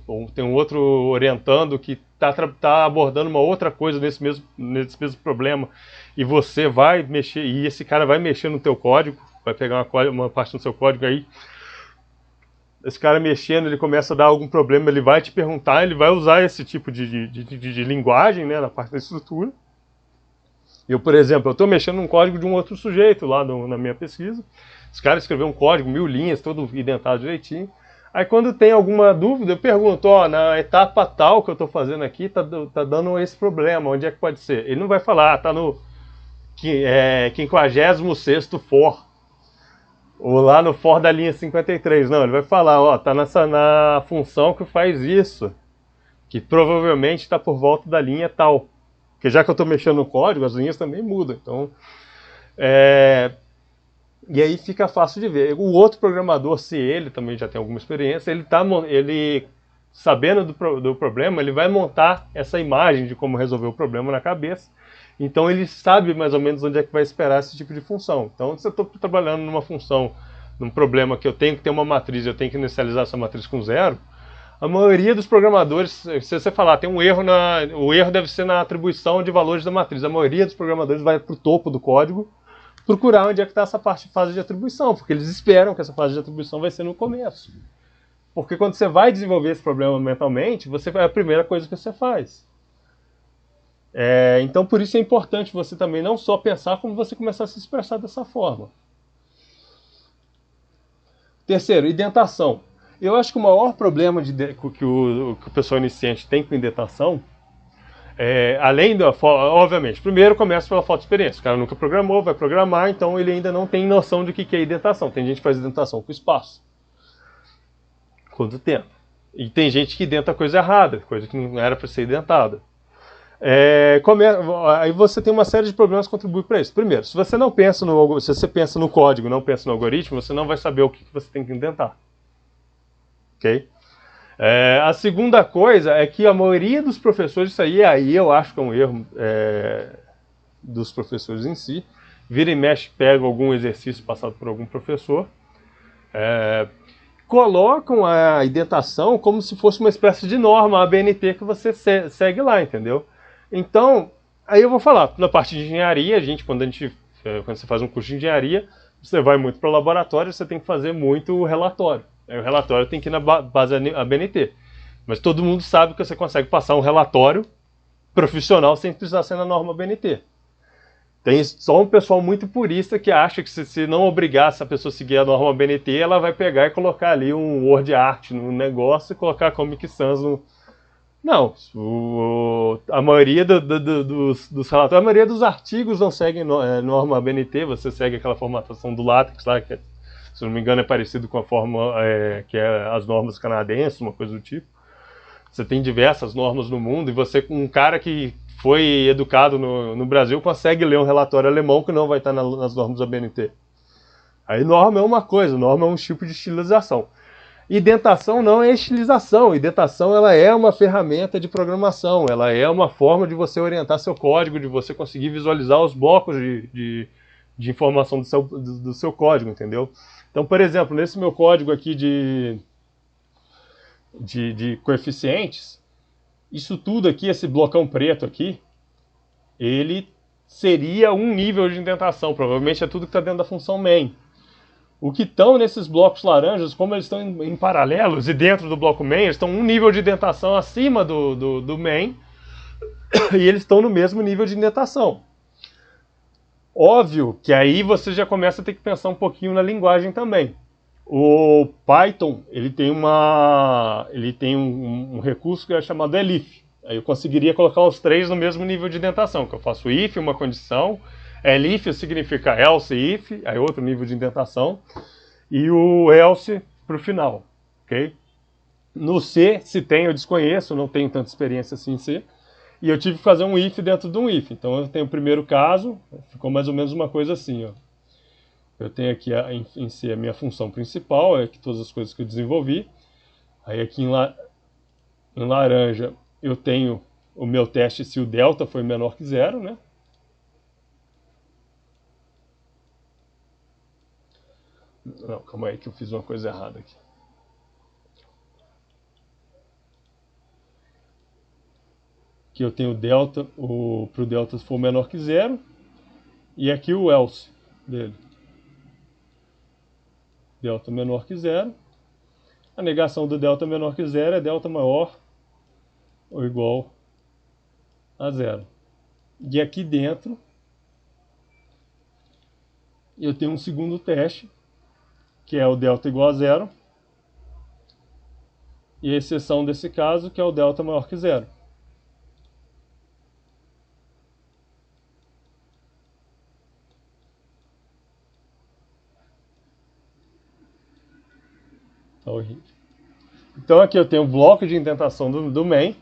orientando que está abordando uma outra coisa nesse mesmo problema, e você vai mexer, e esse cara vai mexer no teu código, vai pegar uma parte do seu código aí, esse cara mexendo, ele começa a dar algum problema, ele vai te perguntar, ele vai usar esse tipo de linguagem, né, na parte da estrutura. Eu, por exemplo, eu estou mexendo num código de um outro sujeito lá na minha pesquisa, esse cara escreveu um código, 1000 linhas, todo identado direitinho. Aí quando tem alguma dúvida, eu pergunto, ó, na etapa tal que eu estou fazendo aqui, tá dando esse problema, onde é que pode ser? Ele não vai falar, tá no 56º for, ou lá no for da linha 53, não, ele vai falar, ó, tá na função que faz isso, que provavelmente está por volta da linha tal. Porque já que eu estou mexendo no código, as linhas também mudam, então... E aí fica fácil de ver. O outro programador, se ele também já tem alguma experiência, ele sabendo do problema, ele vai montar essa imagem de como resolver o problema na cabeça. Então ele sabe mais ou menos onde é que vai esperar esse tipo de função. Então se eu estou trabalhando numa função, num problema que eu tenho que ter uma matriz, eu tenho que inicializar essa matriz com zero, a maioria dos programadores, se você falar, tem um erro, o erro deve ser na atribuição de valores da matriz, a maioria dos programadores vai para o topo do código procurar onde é que está essa fase de atribuição, porque eles esperam que essa fase de atribuição vai ser no começo. Porque quando você vai desenvolver esse problema mentalmente, é a primeira coisa que você faz. Então por isso é importante você também não só pensar, como você começar a se expressar dessa forma. Terceiro, indentação. Eu acho que o maior problema que o pessoal iniciante tem com indentação, obviamente, primeiro começa pela falta de experiência. O cara nunca programou, vai programar, então ele ainda não tem noção do que é indentação. Tem gente que faz indentação com espaço. Quanto tempo? E tem gente que identa coisa errada, coisa que não era para ser identada. Aí você tem uma série de problemas que contribuem para isso. Primeiro, se você pensa no código, não pensa no algoritmo, você não vai saber o que você tem que indentar. Ok? A segunda coisa é que a maioria dos professores, isso aí eu acho que é um erro dos professores em si, vira e mexe, pega algum exercício passado por algum professor, colocam a indentação como se fosse uma espécie de norma, a ABNT, que você segue lá, entendeu? Então, aí eu vou falar, na parte de engenharia, quando você faz um curso de engenharia, você vai muito para o laboratório, você tem que fazer muito relatório. Aí o relatório tem que ir na base ABNT. Mas todo mundo sabe que você consegue passar um relatório profissional sem precisar ser na norma ABNT. Tem só um pessoal muito purista que acha que se não obrigar essa pessoa a seguir a norma ABNT, ela vai pegar e colocar ali um word art no negócio e colocar Comic Sans Não, a maioria dos relatórios, a maioria dos artigos não seguem norma BNT, você segue aquela formatação do LaTeX lá, que se não me engano é parecido com a forma que é as normas canadenses, uma coisa do tipo. Você tem diversas normas no mundo e você, um cara que foi educado no Brasil, consegue ler um relatório alemão que não vai estar nas normas da BNT. Aí norma é uma coisa, norma é um tipo de estilização. Indentação não é estilização. Indentação ela é uma ferramenta de programação. Ela é uma forma de você orientar seu código, de você conseguir visualizar os blocos de informação do seu código, entendeu? Então, por exemplo, nesse meu código aqui de coeficientes, isso tudo aqui, esse blocão preto aqui, ele seria um nível de indentação. Provavelmente é tudo que está dentro da função main. O que estão nesses blocos laranjas, como eles estão em paralelos e dentro do bloco main, eles estão um nível de indentação acima do main e eles estão no mesmo nível de indentação. Óbvio que aí você já começa a ter que pensar um pouquinho na linguagem também. O Python ele tem um recurso que é chamado elif. Aí eu conseguiria colocar os três no mesmo nível de indentação, que eu faço if, uma condição, elif significa else if, aí outro nível de indentação, e o else para o final, ok? No C, se tem, eu desconheço, não tenho tanta experiência assim em C, e eu tive que fazer um if dentro de um if. Então eu tenho o primeiro caso, ficou mais ou menos uma coisa assim, ó. Eu tenho aqui em C a minha função principal, é que todas as coisas que eu desenvolvi. Aí aqui em laranja eu tenho o meu teste se o delta foi menor que zero, né? Não, calma aí que eu fiz uma coisa errada aqui. Aqui eu tenho o delta, para o delta for menor que zero. E aqui o else dele. Delta menor que zero. A negação do delta menor que zero é delta maior ou igual a zero. E aqui dentro eu tenho um segundo teste, que é o delta igual a zero. E a exceção desse caso, que é o delta maior que zero. Tá horrível. Então aqui eu tenho o bloco de indentação do main.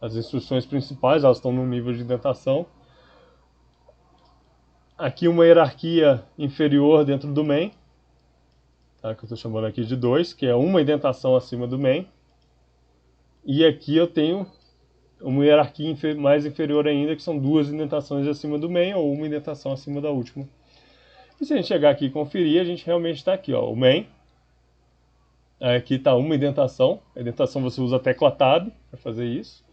As instruções principais, elas estão no nível de indentação. Aqui uma hierarquia inferior dentro do main, tá? Que eu estou chamando aqui de 2, que é uma indentação acima do main. E aqui eu tenho uma hierarquia mais inferior ainda, que são duas indentações acima do main ou uma indentação acima da última. E se a gente chegar aqui e conferir, a gente realmente está aqui, ó, o main. Aqui está uma indentação. A indentação você usa a tecla Tab para fazer isso.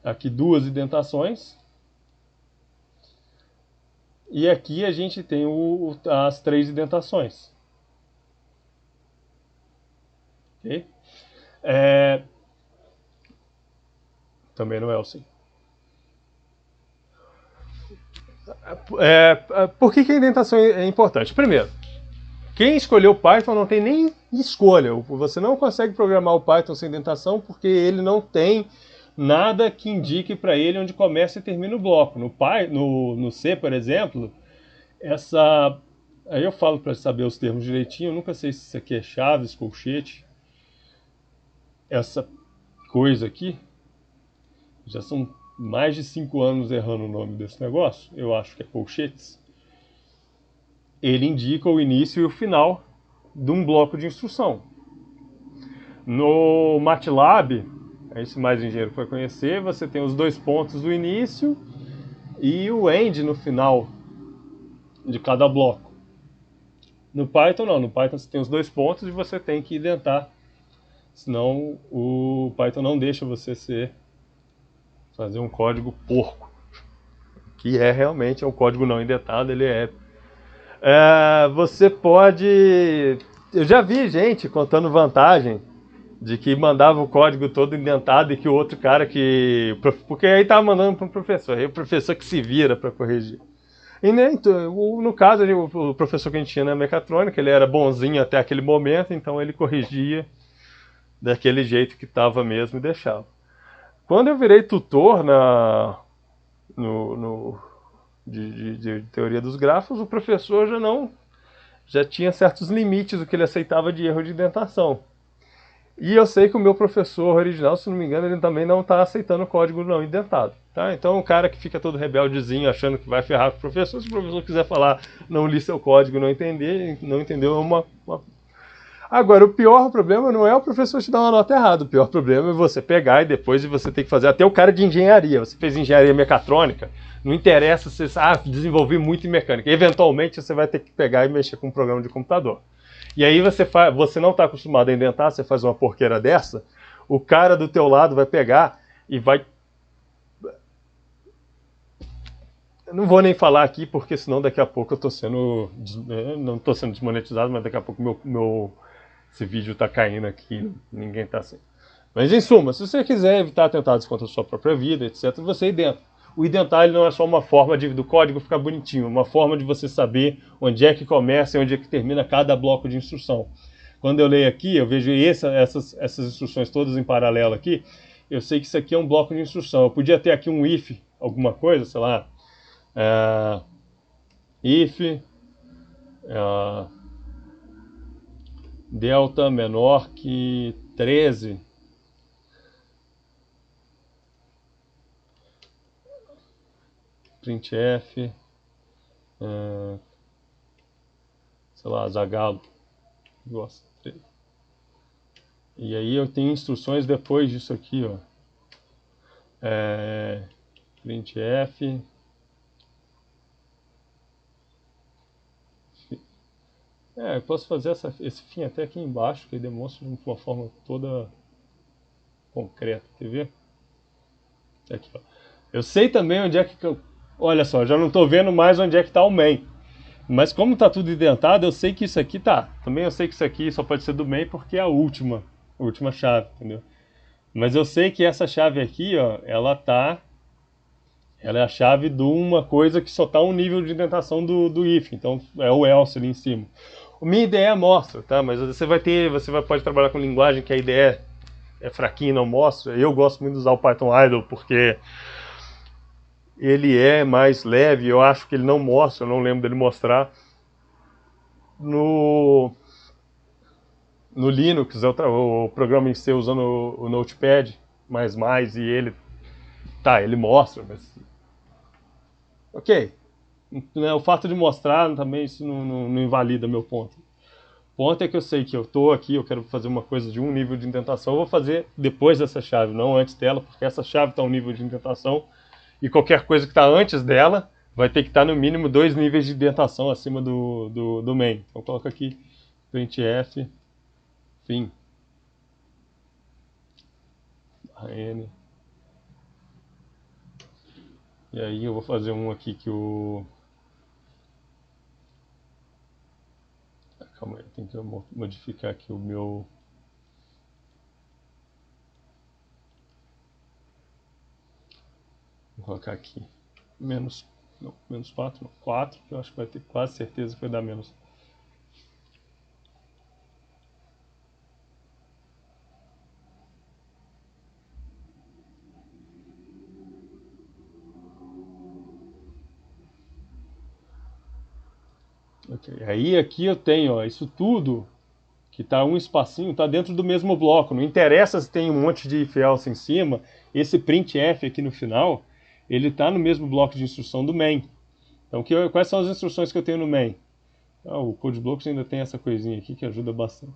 Aqui duas indentações. E aqui a gente tem as três indentações. Ok? Também no else. Por que a indentação é importante? Primeiro, quem escolheu Python não tem nem escolha. Você não consegue programar o Python sem indentação porque ele não tem nada que indique para ele onde começa e termina o bloco. No C, por exemplo, aí eu falo para saber os termos direitinho, eu nunca sei se isso aqui é chaves, colchete. Essa coisa aqui, já são mais de 5 anos errando o nome desse negócio, eu acho que é colchetes. Ele indica o início e o final de um bloco de instrução. No MATLAB, esse mais engenheiro vai conhecer, você tem os dois pontos do início e o end no final de cada bloco. No Python não, no Python você tem os dois pontos e você tem que indentar, senão o Python não deixa você fazer um código porco, que realmente é um código não indentado, ele você pode... Eu já vi gente contando vantagem de que mandava o código todo indentado e que o outro cara que... Porque aí tava mandando para um professor, aí o professor que se vira para corrigir. E nem, no caso, o professor que a gente tinha na mecatrônica, ele era bonzinho até aquele momento, então ele corrigia daquele jeito que estava mesmo e deixava. Quando eu virei tutor de teoria dos grafos, o professor já tinha certos limites do que ele aceitava de erro de indentação. E eu sei que o meu professor original, se não me engano, ele também não está aceitando o código não indentado. Tá? Então, o cara que fica todo rebeldezinho, achando que vai ferrar com o professor, se o professor quiser falar, não li seu código, não entendeu, é uma... Agora, o pior problema não é o professor te dar uma nota errada. O pior problema é você pegar e depois você tem que fazer. Até o cara de engenharia. Você fez engenharia mecatrônica, não interessa se você desenvolver muito em mecânica. Eventualmente, você vai ter que pegar e mexer com um programa de computador. E aí você não está acostumado a indentar, você faz uma porqueira dessa, o cara do teu lado vai pegar e vai... Eu não vou nem falar aqui, porque senão daqui a pouco eu estou sendo... Não estou sendo desmonetizado, mas daqui a pouco esse vídeo está caindo aqui, ninguém está assim. Mas em suma, se você quiser evitar atentados contra a sua própria vida, etc., você identa. O identar ele não é só uma forma do código ficar bonitinho, uma forma de você saber onde é que começa e onde é que termina cada bloco de instrução. Quando eu leio aqui, eu vejo essas instruções todas em paralelo aqui, eu sei que isso aqui é um bloco de instrução. Eu podia ter aqui um if, alguma coisa, sei lá, if delta menor que 13, printf, sei lá, Zagalo, gosta. E aí eu tenho instruções depois disso aqui, ó. Printf, eu posso fazer esse fim até aqui embaixo, que demonstra de uma forma toda concreta, quer ver? Aqui, ó. Eu sei também onde é que... Olha só, já não estou vendo mais onde é que está o main. Mas como está tudo identado, eu sei que isso aqui tá. Também eu sei que isso aqui só pode ser do main porque é a última chave, entendeu? Mas eu sei que essa chave aqui, ó, ela é a chave de uma coisa que só está um nível de indentação do if. Então é o else ali em cima. O minha IDE mostra, tá? Mas pode trabalhar com linguagem que a IDE é fraquinha e não mostra. Eu gosto muito de usar o Python Idle porque ele é mais leve. Eu acho que ele não mostra, eu não lembro dele mostrar. No Linux, o programa em C usando o Notepad, e ele mostra, mas... Ok. O fato de mostrar também isso não invalida meu ponto. O ponto é que eu sei que eu estou aqui, eu quero fazer uma coisa de um nível de indentação, eu vou fazer depois dessa chave, não antes dela, porque essa chave está um nível de indentação e qualquer coisa que está antes dela vai ter que estar no mínimo 2 níveis de indentação acima do main. Então coloca aqui printf, fim, n. E aí eu vou fazer um aqui que o... Calma aí, tem que modificar aqui o meu... Vou colocar aqui menos 4, não, 4, que eu acho que vai ter quase certeza que vai dar menos. Okay. Aí aqui eu tenho, ó, isso tudo que está um espacinho, está dentro do mesmo bloco. Não interessa se tem um monte de if else em cima, esse printf aqui no final, ele está no mesmo bloco de instrução do main. Então quais são as instruções que eu tenho no main? O CodeBlocks ainda tem essa coisinha aqui que ajuda bastante.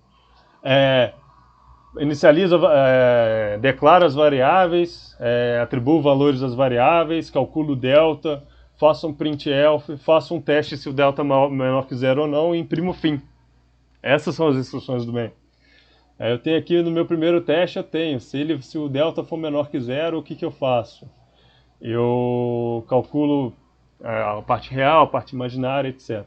Declara as variáveis, atribua valores às variáveis, calcula o delta, faça um printf, faça um teste se o delta é menor que 0 ou não e imprima o fim. Essas são as instruções do main. Eu tenho aqui no meu primeiro teste, se o delta for menor que 0, o que eu faço? Eu calculo a parte real, a parte imaginária, etc.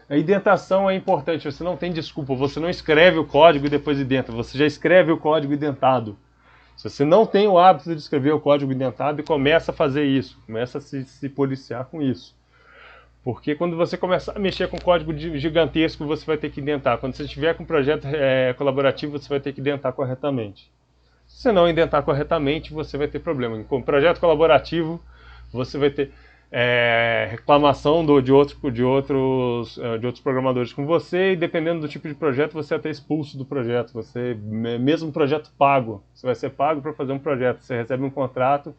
A indentação é importante, você não tem desculpa, você não escreve o código e depois identa, você já escreve o código identado. Se você não tem o hábito de escrever o código identado, começa a fazer isso, começa a se policiar com isso. Porque quando você começar a mexer com código gigantesco, você vai ter que indentar. Quando você estiver com um projeto colaborativo, você vai ter que indentar corretamente. Se você não indentar corretamente, você vai ter problema. Com projeto colaborativo, você vai ter reclamação de outros programadores com você, e dependendo do tipo de projeto, você é até expulso do projeto. Você, mesmo projeto pago, você vai ser pago para fazer um projeto. Você recebe um contrato,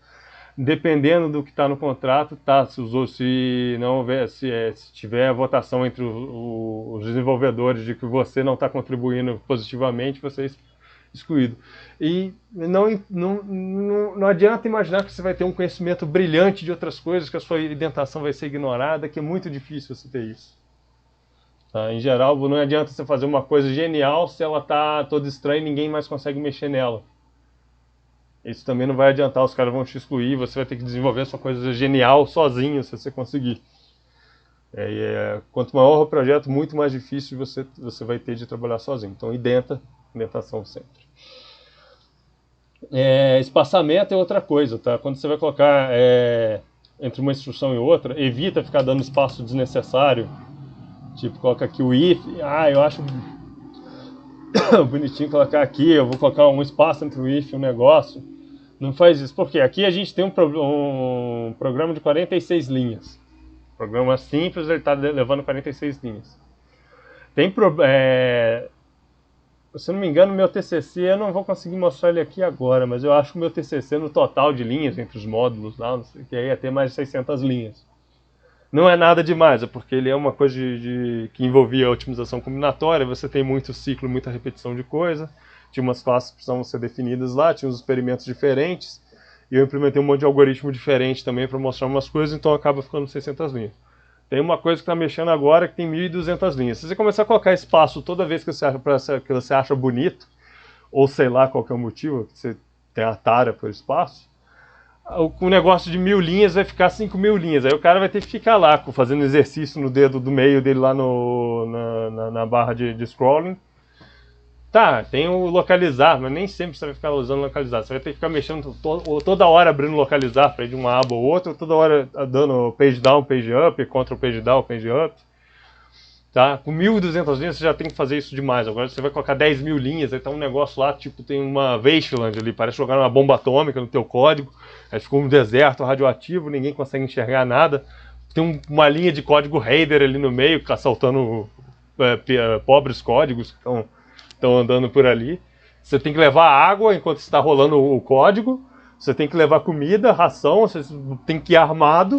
dependendo do que está no contrato, tá, se não houver, se tiver votação entre os desenvolvedores de que você não está contribuindo positivamente, você é excluído. E não adianta imaginar que você vai ter um conhecimento brilhante de outras coisas, que a sua indentação vai ser ignorada, que é muito difícil você ter isso. Tá? Em geral, não adianta você fazer uma coisa genial se ela está toda estranha e ninguém mais consegue mexer nela. Isso também não vai adiantar, os caras vão te excluir, você vai ter que desenvolver a sua coisa genial sozinho, se você conseguir. Quanto maior o projeto, muito mais difícil você vai ter de trabalhar sozinho. Então, indentação sempre. Espaçamento é outra coisa, tá? Quando você vai colocar entre uma instrução e outra, evita ficar dando espaço desnecessário. Tipo, coloca aqui o if. Eu acho bonitinho colocar aqui, eu vou colocar um espaço entre o if e o negócio. Não faz isso, porque aqui a gente tem um programa de 46 linhas. Programa simples, ele está levando 46 linhas. Se eu não me engano, meu TCC, eu não vou conseguir mostrar ele aqui agora, mas eu acho que o meu TCC no total de linhas entre os módulos lá, não sei, que aí ia ter mais de 600 linhas. Não é nada demais, é porque ele é uma coisa que envolvia a otimização combinatória, você tem muito ciclo, muita repetição de coisa, tinha umas classes que precisavam ser definidas lá, tinha uns experimentos diferentes, e eu implementei um monte de algoritmo diferente também para mostrar umas coisas, então acaba ficando 600 linhas. Tem uma coisa que está mexendo agora que tem 1.200 linhas. Se você começar a colocar espaço toda vez que você acha bonito, ou sei lá qual que é o motivo, que você tem a tara por espaço, o negócio de 1.000 linhas vai ficar 5.000 linhas. Aí o cara vai ter que ficar lá fazendo exercício no dedo do meio dele lá na barra de scrolling. Tá, tem o localizar, mas nem sempre você vai ficar usando localizar. Você vai ter que ficar mexendo toda hora abrindo localizar para ir de uma aba ou outra, toda hora dando page down, page up, contra page down, page up. Tá? Com 1.200 linhas você já tem que fazer isso demais. Agora você vai colocar 10.000 linhas, aí tá um negócio lá, tipo, tem uma wasteland ali, parece jogar uma bomba atômica no teu código. Aí ficou um deserto radioativo, ninguém consegue enxergar nada. Tem uma linha de código header ali no meio, assaltando pobres códigos que estão andando por ali. Você tem que levar água enquanto está rolando o código. Você tem que levar comida, ração, você tem que ir armado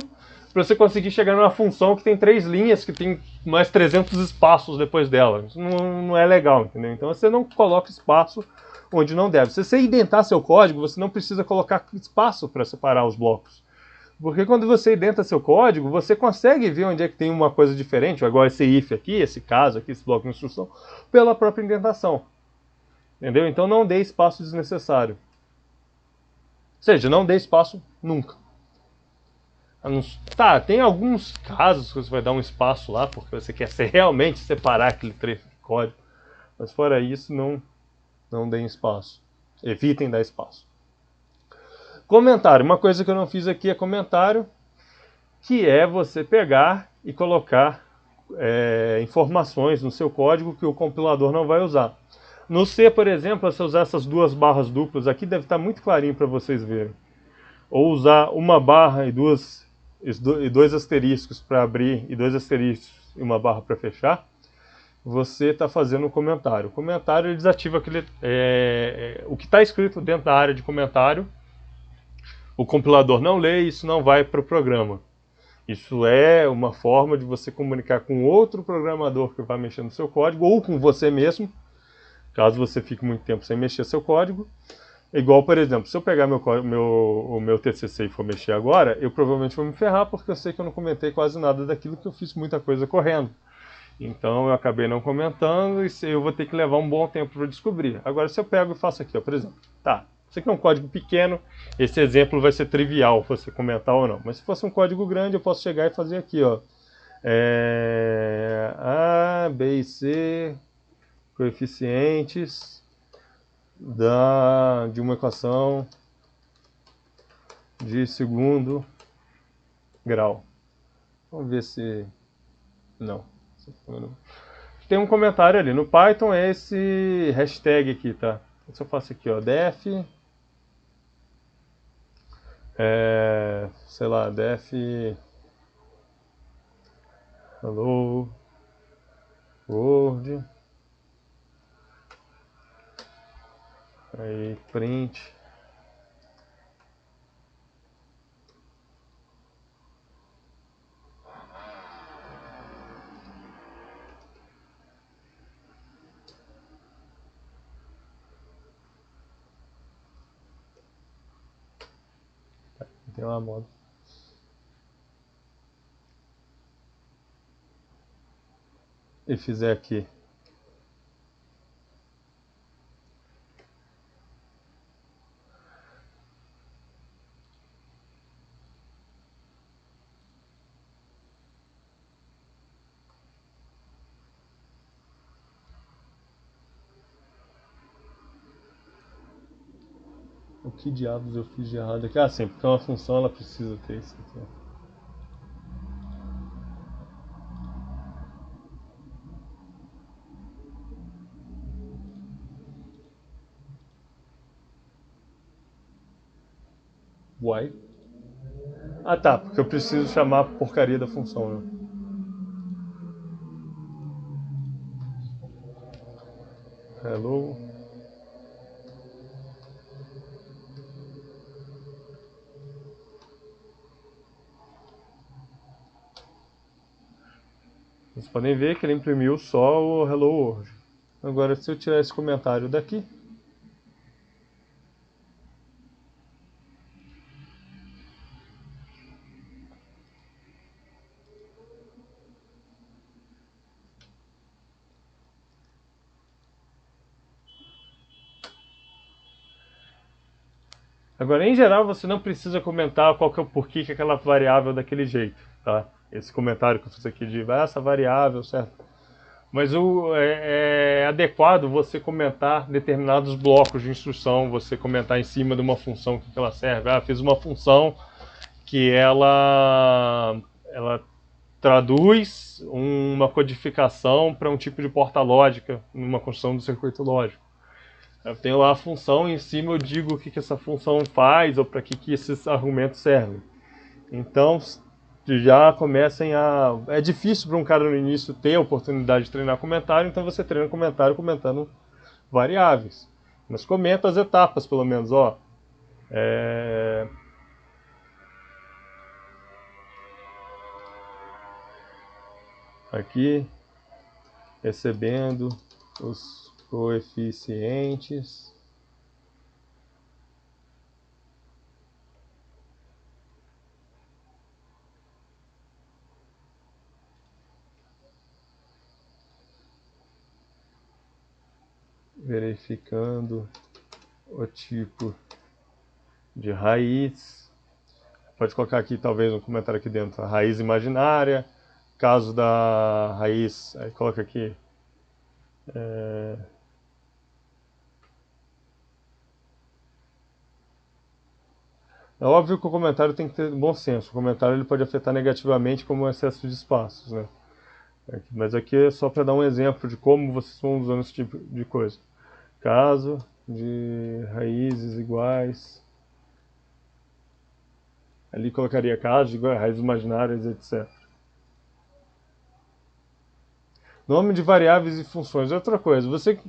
para você conseguir chegar numa função que tem 3 linhas, que tem mais 300 espaços depois dela. Isso não é legal, entendeu? Então você não coloca espaço onde não deve. Se você indentar seu código, você não precisa colocar espaço para separar os blocos. Porque quando você indenta seu código, você consegue ver onde é que tem uma coisa diferente, igual esse if aqui, esse caso aqui, esse bloco de instrução, pela própria indentação. Entendeu? Então não dê espaço desnecessário. Ou seja, não dê espaço nunca. Tá, tem alguns casos que você vai dar um espaço lá, porque você quer realmente separar aquele trecho de código. Mas fora isso, não deem espaço. Evitem dar espaço. Comentário. Uma coisa que eu não fiz aqui é comentário, que é você pegar e colocar informações no seu código que o compilador não vai usar. No C, por exemplo, se eu usar essas 2 barras duplas aqui, deve estar muito clarinho para vocês verem. Ou usar uma barra e 2 asteriscos para abrir e 2 asteriscos e uma barra para fechar, você está fazendo um comentário. O comentário ele desativa o que está escrito dentro da área de comentário. O compilador não lê e isso não vai para o programa. Isso é uma forma de você comunicar com outro programador que vai mexer no seu código, ou com você mesmo, caso você fique muito tempo sem mexer seu código. Igual, por exemplo, se eu pegar o meu TCC e for mexer agora, eu provavelmente vou me ferrar, porque eu sei que eu não comentei quase nada daquilo, que eu fiz muita coisa correndo. Então eu acabei não comentando e eu vou ter que levar um bom tempo para descobrir. Agora, se eu pego e faço aqui, ó, por exemplo, tá, isso aqui é um código pequeno, esse exemplo vai ser trivial você comentar ou não. Mas se fosse um código grande, eu posso chegar e fazer aqui, ó, A, B e C, coeficientes de uma equação de segundo grau. Vamos ver se... Não. Tem um comentário ali. No Python é esse hashtag aqui, tá? Se eu faço aqui, ó, def... sei lá, def... Hello... World... Aí, print... Tem uma moda. E fizer aqui. O que diabos eu fiz de errado aqui? Ah, sim, porque uma função ela precisa ter isso aqui. Why? Ah tá, porque eu preciso chamar a porcaria da função, né? Hello. Vocês podem ver que ele imprimiu só o Hello World. Agora, se eu tirar esse comentário daqui, agora, em geral, você não precisa comentar qual que é o porquê que aquela variável é daquele jeito, tá? Esse comentário que eu fiz aqui de essa variável, certo? Mas é adequado você comentar determinados blocos de instrução, você comentar em cima de uma função que ela serve. Ah, fiz uma função que ela traduz uma codificação para um tipo de porta lógica numa construção do circuito lógico. Eu tenho lá a função, e em cima eu digo o que essa função faz ou para que esses argumentos servem. Então, já comecem a... É difícil para um cara no início ter a oportunidade de treinar comentário, então você treina comentário comentando variáveis. Mas comenta as etapas, pelo menos, ó. Aqui, recebendo os coeficientes. Verificando o tipo de raiz. Pode colocar aqui, talvez, um comentário aqui dentro. A raiz imaginária. Caso da raiz, aí coloca aqui. É óbvio que o comentário tem que ter bom senso. O comentário ele pode afetar negativamente como o excesso de espaços, né? Mas aqui é só para dar um exemplo de como vocês estão usando esse tipo de coisa. Caso de raízes iguais. Ali colocaria caso de raízes imaginárias, etc. Nome de variáveis e funções. Outra coisa, você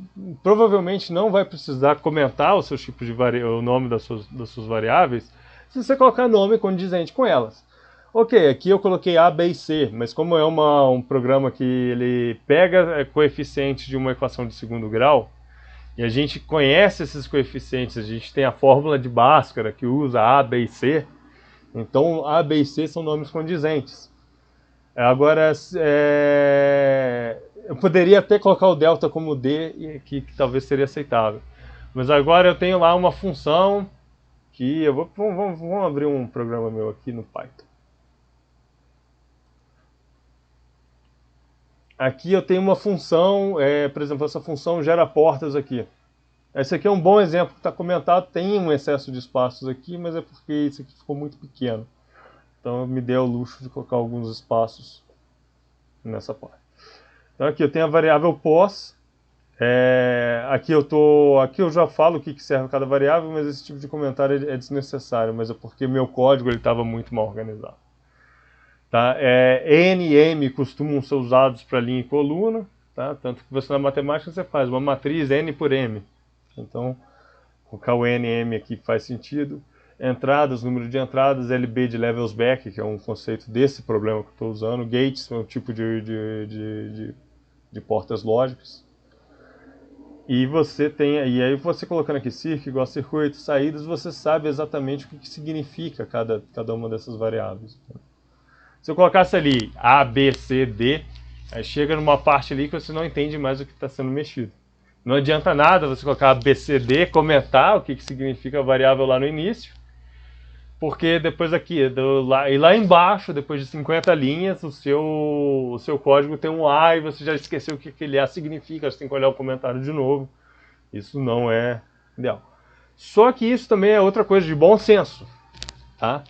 provavelmente não vai precisar comentar o seu tipo de o nome das suas variáveis se você colocar nome condizente com elas. Ok, aqui eu coloquei A, B e C, mas como é um programa que ele pega coeficientes de uma equação de segundo grau, e a gente conhece esses coeficientes, a gente tem a fórmula de Bhaskara que usa A, B e C, então A, B e C são nomes condizentes. Agora, eu poderia até colocar o delta como D, que talvez seria aceitável. Mas agora eu tenho lá uma função que eu vou... Vamos abrir um programa meu aqui no Python. Aqui eu tenho uma função, por exemplo, essa função gera portas aqui. Esse aqui é um bom exemplo que está comentado, tem um excesso de espaços aqui, mas é porque isso aqui ficou muito pequeno. Então eu me dei ao luxo de colocar alguns espaços nessa parte. Então aqui eu tenho a variável pos. Aqui eu já falo o que serve cada variável, mas esse tipo de comentário é desnecessário, mas é porque meu código estava muito mal organizado. Tá? N e M costumam ser usados para linha e coluna, tá? Tanto que você na matemática você faz uma matriz N por M. Então, colocar o N e M aqui faz sentido. Entradas, número de entradas, LB de levels back, que é um conceito desse problema que eu estou usando. Gates é um tipo de portas lógicas. E aí você colocando aqui circuit igual a circuito, saídas, você sabe exatamente o que significa cada uma dessas variáveis. Se eu colocasse ali A, B, C, D, aí chega numa parte ali que você não entende mais o que está sendo mexido. Não adianta nada você colocar A, B, C, D, comentar o que significa a variável lá no início, porque depois aqui, e lá embaixo, depois de 50 linhas, o seu código tem um A e você já esqueceu o que aquele A significa, você tem que olhar o comentário de novo. Isso não é ideal. Só que isso também é outra coisa de bom senso, tá?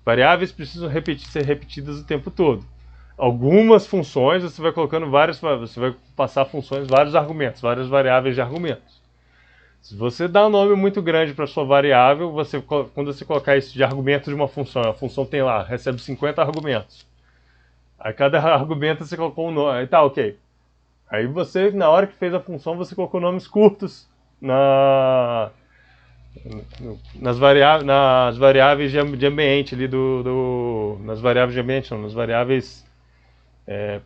Variáveis precisam ser repetidas o tempo todo. Algumas funções você vai colocando você vai passar funções, vários argumentos, várias variáveis de argumentos. Se você dá um nome muito grande para sua variável, quando você colocar isso de argumento de uma função, a função tem lá, recebe 50 argumentos. A cada argumento você colocou um nome, aí tá, ok. Aí você, na hora que fez a função, você colocou nomes curtos nas variáveis de ambiente ali nas variáveis de ambiente, não, nas variáveis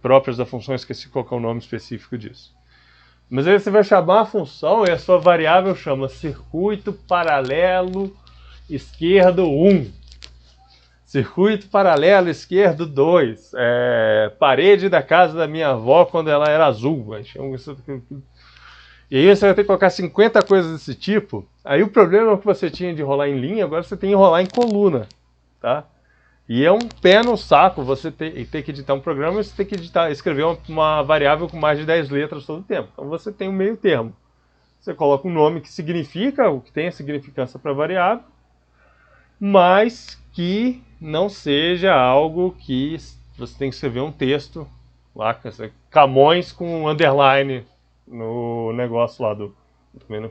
próprias da função, esqueci de colocar o nome específico disso. Mas aí você vai chamar a função e a sua variável chama circuito paralelo esquerdo 1. Circuito paralelo esquerdo 2. Parede da casa da minha avó quando ela era azul. E aí você vai ter que colocar 50 coisas desse tipo. Aí o problema que você tinha de rolar em linha, agora você tem que rolar em coluna. Tá? E é um pé no saco você ter que editar um programa e você ter que escrever uma variável com mais de 10 letras todo o tempo. Então você tem um meio termo. Você coloca um nome que significa, o que tem a significância para a variável, mas que não seja algo que você tem que escrever um texto lá, Camões com underline no negócio lá também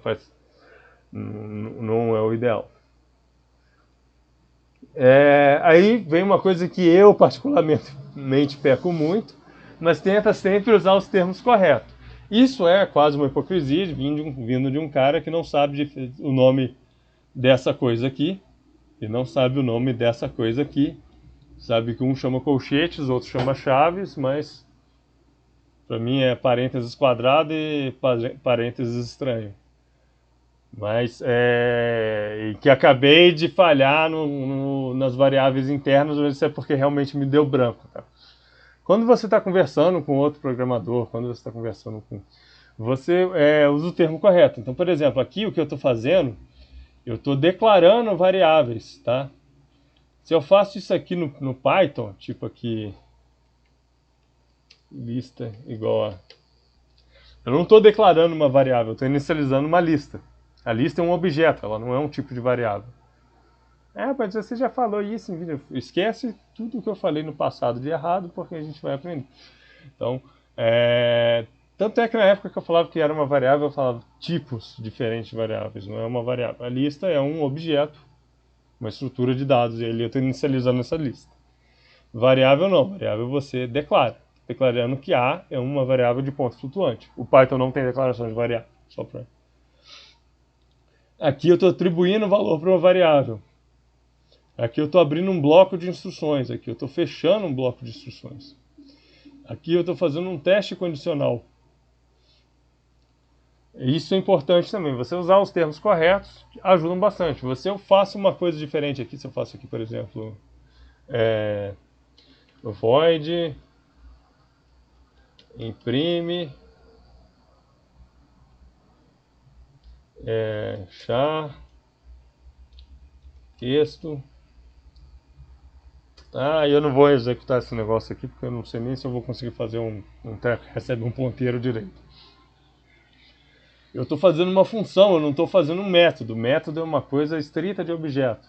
não é o ideal. Aí vem uma coisa que eu particularmente peco muito, mas tenta sempre usar os termos corretos. Isso é quase uma hipocrisia vindo de um cara que não sabe o nome dessa coisa aqui e não sabe o nome dessa coisa aqui. Sabe que um chama colchetes, outro chama chaves, mas para mim é parênteses quadrado e parênteses estranho. Mas que acabei de falhar nas variáveis internas, mas isso é porque realmente me deu branco. Tá? Quando você está conversando com outro programador, quando você está conversando com... Você usa o termo correto. Então, por exemplo, aqui o que eu estou fazendo, eu estou declarando variáveis. Tá? Se eu faço isso aqui no Python, tipo aqui, lista igual a... Eu não estou declarando uma variável, eu estou inicializando uma lista. A lista é um objeto, ela não é um tipo de variável. Mas você já falou isso em vídeo. Esquece tudo que eu falei no passado de errado, porque a gente vai aprender. Então, tanto é que na época que eu falava que era uma variável, eu falava tipos diferentes de variáveis, não é uma variável. A lista é um objeto, uma estrutura de dados, e ali eu estou inicializando essa lista. Variável não, variável você declara, declarando que A é uma variável de ponto flutuante. O Python não tem declaração de variável, só para... Aqui eu estou atribuindo valor para uma variável. Aqui eu estou abrindo um bloco de instruções. Aqui eu estou fechando um bloco de instruções. Aqui eu estou fazendo um teste condicional. Isso é importante também. Você usar os termos corretos ajudam bastante. Eu faço uma coisa diferente aqui. Se eu faço aqui, por exemplo, void imprime char texto. Eu não vou executar esse negócio aqui porque eu não sei nem se eu vou conseguir fazer um que recebe um ponteiro direito. Eu estou fazendo uma função, eu não estou fazendo um método. Método é uma coisa estrita de objeto.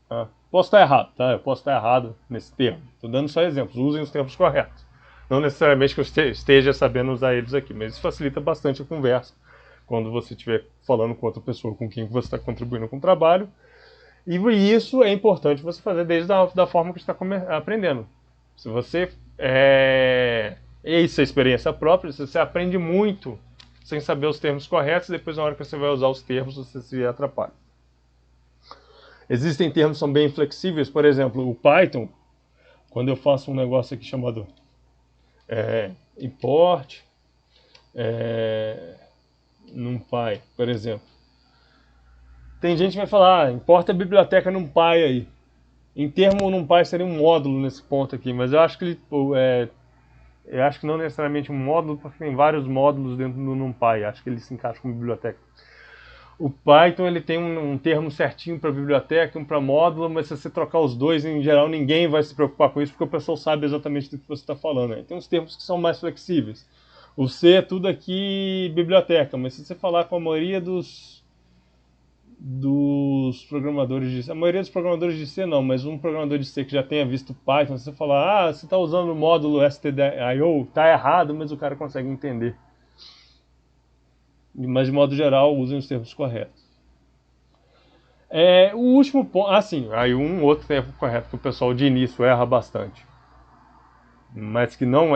Tá? Posso estar errado, tá? Eu posso estar errado nesse termo. Estou dando só exemplos. Usem os termos corretos. Não necessariamente que eu esteja sabendo usar eles aqui, mas isso facilita bastante a conversa quando você estiver falando com outra pessoa com quem você está contribuindo com o trabalho. E isso é importante você fazer desde da forma que você está aprendendo. Se você isso é experiência própria, você aprende muito sem saber os termos corretos, e depois na hora que você vai usar os termos você se atrapalha. Existem termos que são bem flexíveis, por exemplo, o Python, quando eu faço um negócio aqui chamado import NumPy, por exemplo. Tem gente que vai falar, importa a biblioteca NumPy aí. Em termo, NumPy seria um módulo nesse ponto aqui, mas eu acho que eu acho que não necessariamente um módulo, porque tem vários módulos dentro do NumPy. Acho que ele se encaixa como biblioteca. O Python ele tem um termo certinho para biblioteca, um para módulo, mas se você trocar os dois, em geral, ninguém vai se preocupar com isso, porque o pessoal sabe exatamente do que você está falando. Né? Tem uns termos que são mais flexíveis. O C é tudo aqui biblioteca, mas se você falar com a maioria dos programadores de C, a maioria dos programadores de C não, mas um programador de C que já tenha visto Python, se você falar, você está usando o módulo stdio, tá errado, mas o cara consegue entender. Mas de modo geral, usem os termos corretos. O último ponto, aí um outro termo correto que o pessoal de início erra bastante, mas que não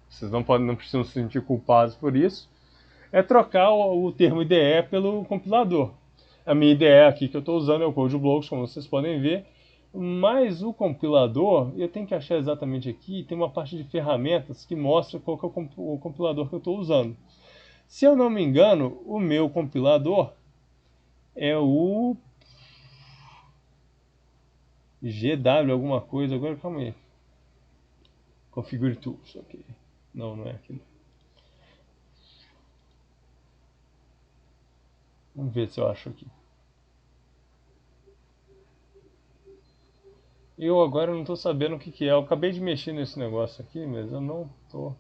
vocês não precisam se sentir culpados por isso, é trocar o termo IDE pelo compilador. A minha IDE aqui que eu estou usando é o CodeBlocks, como vocês podem ver, mas o compilador, eu tenho que achar exatamente aqui, tem uma parte de ferramentas que mostra qual que é o compilador que eu estou usando. Se eu não me engano, o meu compilador é o GW alguma coisa, agora calma aí. Configure tools, ok. Não é aquilo. Vamos ver se eu acho aqui. Eu agora não estou sabendo o que é. Eu acabei de mexer nesse negócio aqui, mas eu não estou.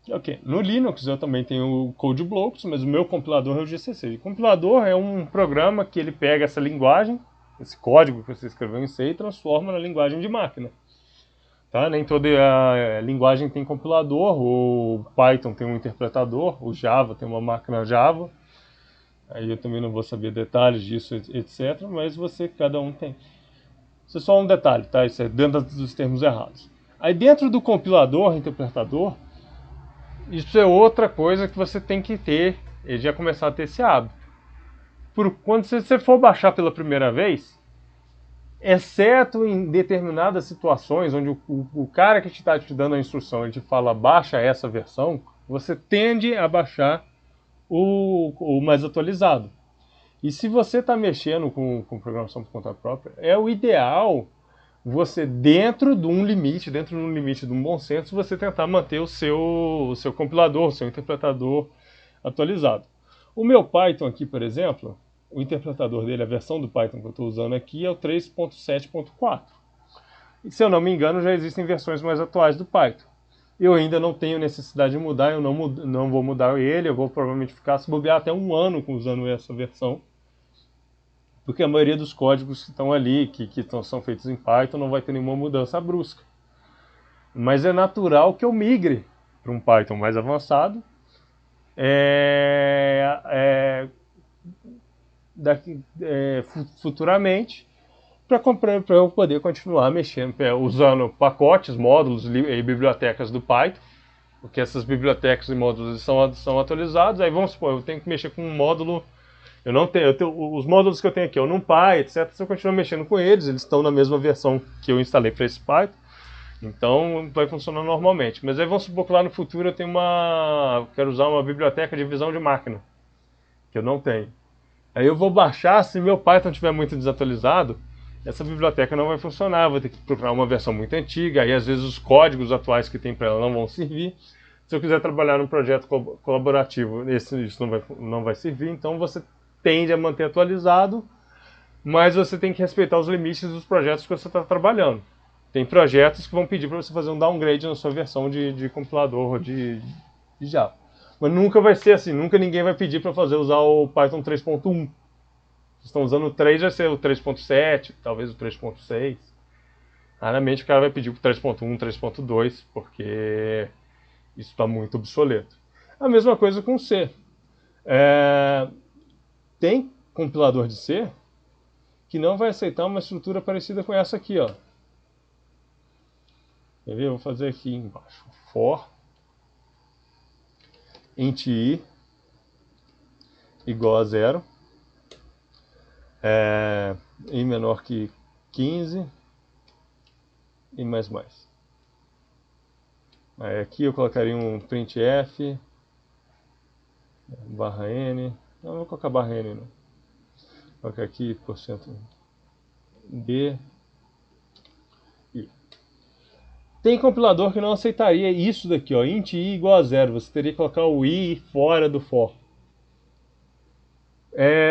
Ok, no Linux eu também tenho o CodeBlocks, mas o meu compilador é o GCC. O compilador é um programa que ele pega essa linguagem, esse código que você escreveu em C e transforma na linguagem de máquina. Tá? Nem toda a linguagem tem compilador, o Python tem um interpretador, o Java tem uma máquina Java. Aí eu também não vou saber detalhes disso, etc. Mas cada um tem. Isso é só um detalhe, tá? Isso é dentro dos termos errados. Aí dentro do compilador, interpretador, isso é outra coisa que você tem que ter, e já começar a ter esse hábito. Quando você for baixar pela primeira vez, exceto em determinadas situações onde o cara que está te dando a instrução ele te fala baixa essa versão, você tende a baixar o mais atualizado. E se você está mexendo com programação por conta própria, é o ideal você, dentro de um limite de um bom senso, você tentar manter o seu compilador, o seu interpretador atualizado. O meu Python aqui, por exemplo, o interpretador dele, a versão do Python que eu estou usando aqui é o 3.7.4. E se eu não me engano, já existem versões mais atuais do Python. Eu ainda não tenho necessidade de mudar, eu não vou mudar ele, eu vou provavelmente ficar, se bobear, até um ano usando essa versão. Porque a maioria dos códigos que estão ali, que são feitos em Python, não vai ter nenhuma mudança brusca. Mas é natural que eu migre para um Python mais avançado futuramente, para eu poder continuar mexendo, usando pacotes, módulos e bibliotecas do Python, porque essas bibliotecas e módulos são atualizados. Aí vamos supor, eu tenho que mexer com um módulo. Os módulos que eu tenho aqui, o NumPy, etc. Se eu continuar mexendo com eles estão na mesma versão que eu instalei para esse Python. Então vai funcionar normalmente. Mas aí vamos supor que lá no futuro eu quero usar uma biblioteca de visão de máquina, que eu não tenho. Aí eu vou baixar, se meu Python estiver muito desatualizado, essa biblioteca não vai funcionar, vou ter que procurar uma versão muito antiga, aí às vezes os códigos atuais que tem para ela não vão servir. Se eu quiser trabalhar num projeto colaborativo, isso não vai servir, então você tende a manter atualizado mas você tem que respeitar os limites dos projetos que você está trabalhando. Tem projetos que vão pedir para você fazer um downgrade na sua versão de compilador de Java. Mas nunca vai ser assim, nunca ninguém vai pedir para usar o Python 3.1. Vocês estão usando o 3, vai ser o 3.7, talvez o 3.6. Raramente o cara vai pedir para o 3.1, 3.2, porque isso está muito obsoleto. A mesma coisa com C. Tem compilador de C que não vai aceitar uma estrutura parecida com essa aqui, ó. Quer ver? Eu vou fazer aqui embaixo. For int i igual a 0. I menor que 15 e mais. Aí aqui eu colocaria um printf barra n. Não vou colocar barra n não. Vou colocar aqui %b. Tem compilador que não aceitaria isso daqui, ó, int i igual a 0. Você teria que colocar o i fora do for.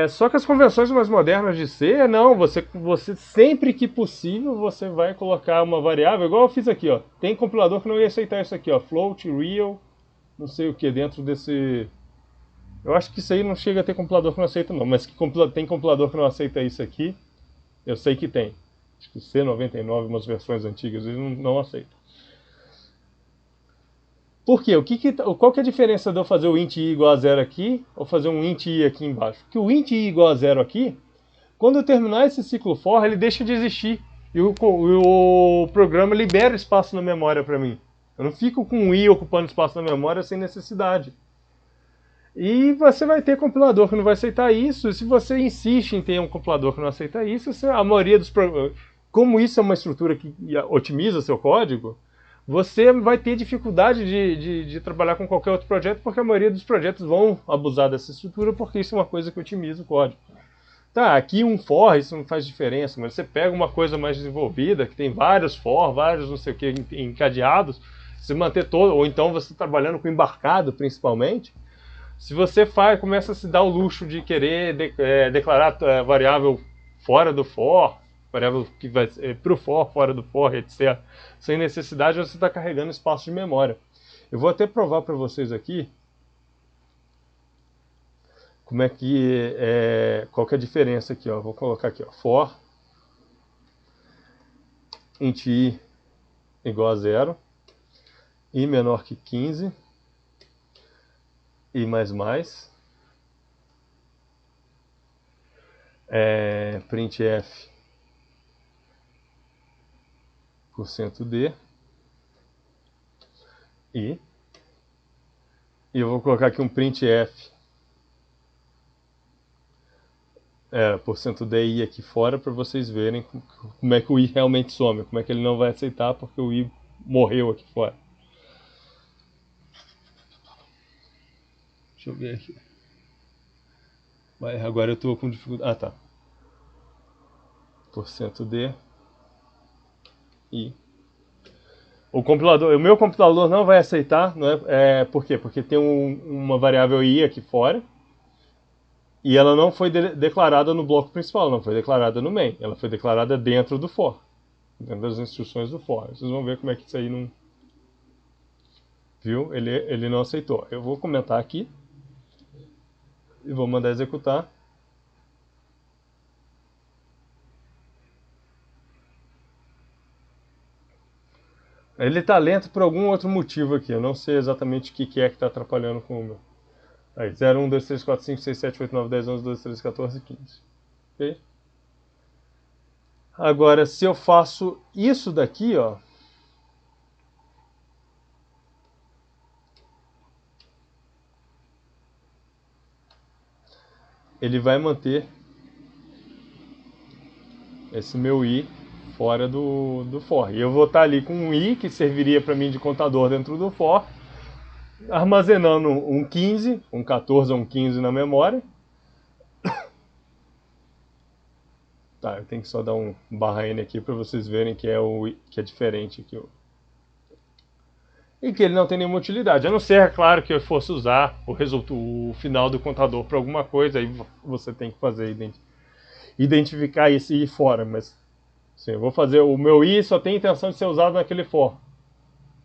Só que as convenções mais modernas de C, não, você sempre que possível você vai colocar uma variável, igual eu fiz aqui, ó. Tem compilador que não ia aceitar isso aqui, ó, float, real, não sei o que dentro desse. Eu acho que isso aí não chega a ter compilador que não aceita não, mas que tem compilador que não aceita isso aqui, eu sei que tem. Acho que o C99, umas versões antigas, eles não aceitam. Por quê? Qual que é a diferença de eu fazer o int i igual a 0 aqui ou fazer um int i aqui embaixo? Que o int i igual a 0 aqui, quando eu terminar esse ciclo for, ele deixa de existir. E o programa libera espaço na memória para mim. Eu não fico com o i ocupando espaço na memória sem necessidade. E você vai ter compilador que não vai aceitar isso. E se você insiste em ter um compilador que não aceita isso, a maioria dos programas... Como isso é uma estrutura que otimiza seu código, você vai ter dificuldade de trabalhar com qualquer outro projeto, porque a maioria dos projetos vão abusar dessa estrutura, porque isso é uma coisa que otimiza o código. Tá, aqui um for, isso não faz diferença, mas você pega uma coisa mais desenvolvida, que tem vários for, vários não sei o que encadeados, se manter todo, ou então você trabalhando com embarcado principalmente, se você começa a se dar o luxo de querer declarar variável fora do for, variável que vai para o for, fora do for, etc. Sem necessidade, você está carregando espaço de memória. Eu vou até provar para vocês aqui como é que qual que é a diferença aqui, ó. Vou colocar aqui, ó, for int i igual a 0, i menor que 15 e mais, printf %d e eu vou colocar aqui um printf %di aqui fora para vocês verem como é que o i realmente some, como é que ele não vai aceitar porque o i morreu aqui fora. Deixa eu ver aqui. Agora eu estou com dificuldade. Ah, tá. %d e o meu compilador não vai aceitar, não por quê? Porque tem uma variável i aqui fora e ela não foi declarada no bloco principal, não foi declarada no main, ela foi declarada dentro do for, dentro das instruções do for. Vocês vão ver como é que isso aí não... Viu? Ele não aceitou. Eu vou comentar aqui e vou mandar executar. Ele está lento por algum outro motivo aqui. Eu não sei exatamente o que está atrapalhando com o meu. Aí, 0, 1, 2, 3, 4, 5, 6, 7, 8, 9, 10, 11, 12, 13, 14, 15. Ok? Agora, se eu faço isso daqui, ó. Ele vai manter esse meu i fora do for. E eu vou estar ali com um i que serviria para mim de contador dentro do for, armazenando um 15, um 14 ou um 15 na memória. Tá, eu tenho que só dar um /n aqui para vocês verem que é diferente aqui. E que ele não tem nenhuma utilidade. A não ser, é claro, que eu fosse usar o final do contador para alguma coisa, aí você tem que fazer identificar esse i fora, mas assim, eu vou fazer o meu i só tem intenção de ser usado naquele for.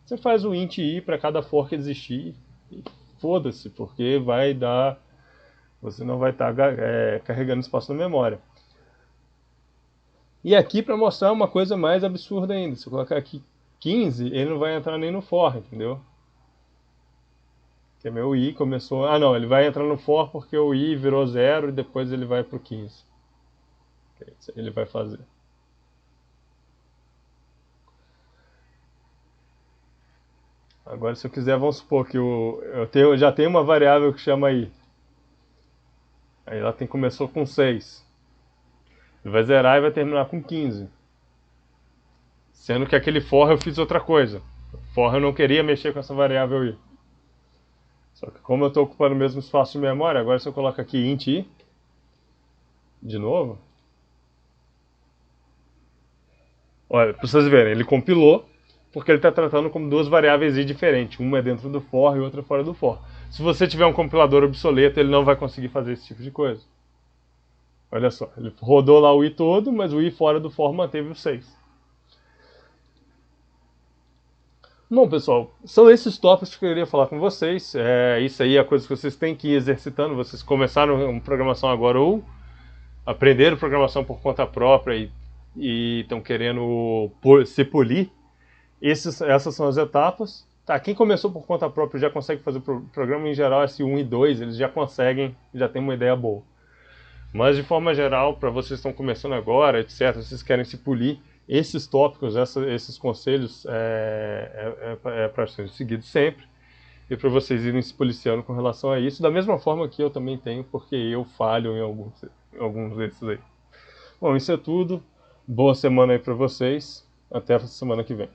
Você faz o int i para cada for que existir e foda-se, porque vai dar, você não vai estar carregando espaço na memória. E aqui para mostrar uma coisa mais absurda ainda, se eu colocar aqui 15, ele não vai entrar nem no for, entendeu? Porque meu i começou... Ah não, ele vai entrar no for porque o i virou 0 e depois ele vai para o 15. Isso ele vai fazer. Agora se eu quiser, vamos supor que eu já tenho uma variável que chama i. Aí ela começou com 6. Ele vai zerar e vai terminar com 15. Sendo que aquele for eu fiz outra coisa. For eu não queria mexer com essa variável i. Só que como eu estou ocupando o mesmo espaço de memória, agora se eu coloco aqui int i, de novo, olha, para vocês verem, ele compilou, porque ele está tratando como duas variáveis i diferentes. Uma é dentro do for e outra fora do for. Se você tiver um compilador obsoleto, ele não vai conseguir fazer esse tipo de coisa. Olha só, ele rodou lá o i todo, mas o i fora do for manteve o 6. Bom, pessoal, são esses tópicos que eu queria falar com vocês. Isso aí é a coisa que vocês têm que ir exercitando. Vocês começaram programação agora ou aprenderam programação por conta própria e estão querendo se polir. Essas são as etapas. Tá, quem começou por conta própria já consegue fazer programa em geral, S1 e 2, eles já conseguem, já tem uma ideia boa. Mas de forma geral, para vocês que estão começando agora, etc., vocês querem se polir, esses tópicos, esses conselhos para serem seguidos sempre e para vocês irem se policiando com relação a isso, da mesma forma que eu também tenho, porque eu falho em alguns desses aí. Bom, isso é tudo. Boa semana aí para vocês. Até a semana que vem.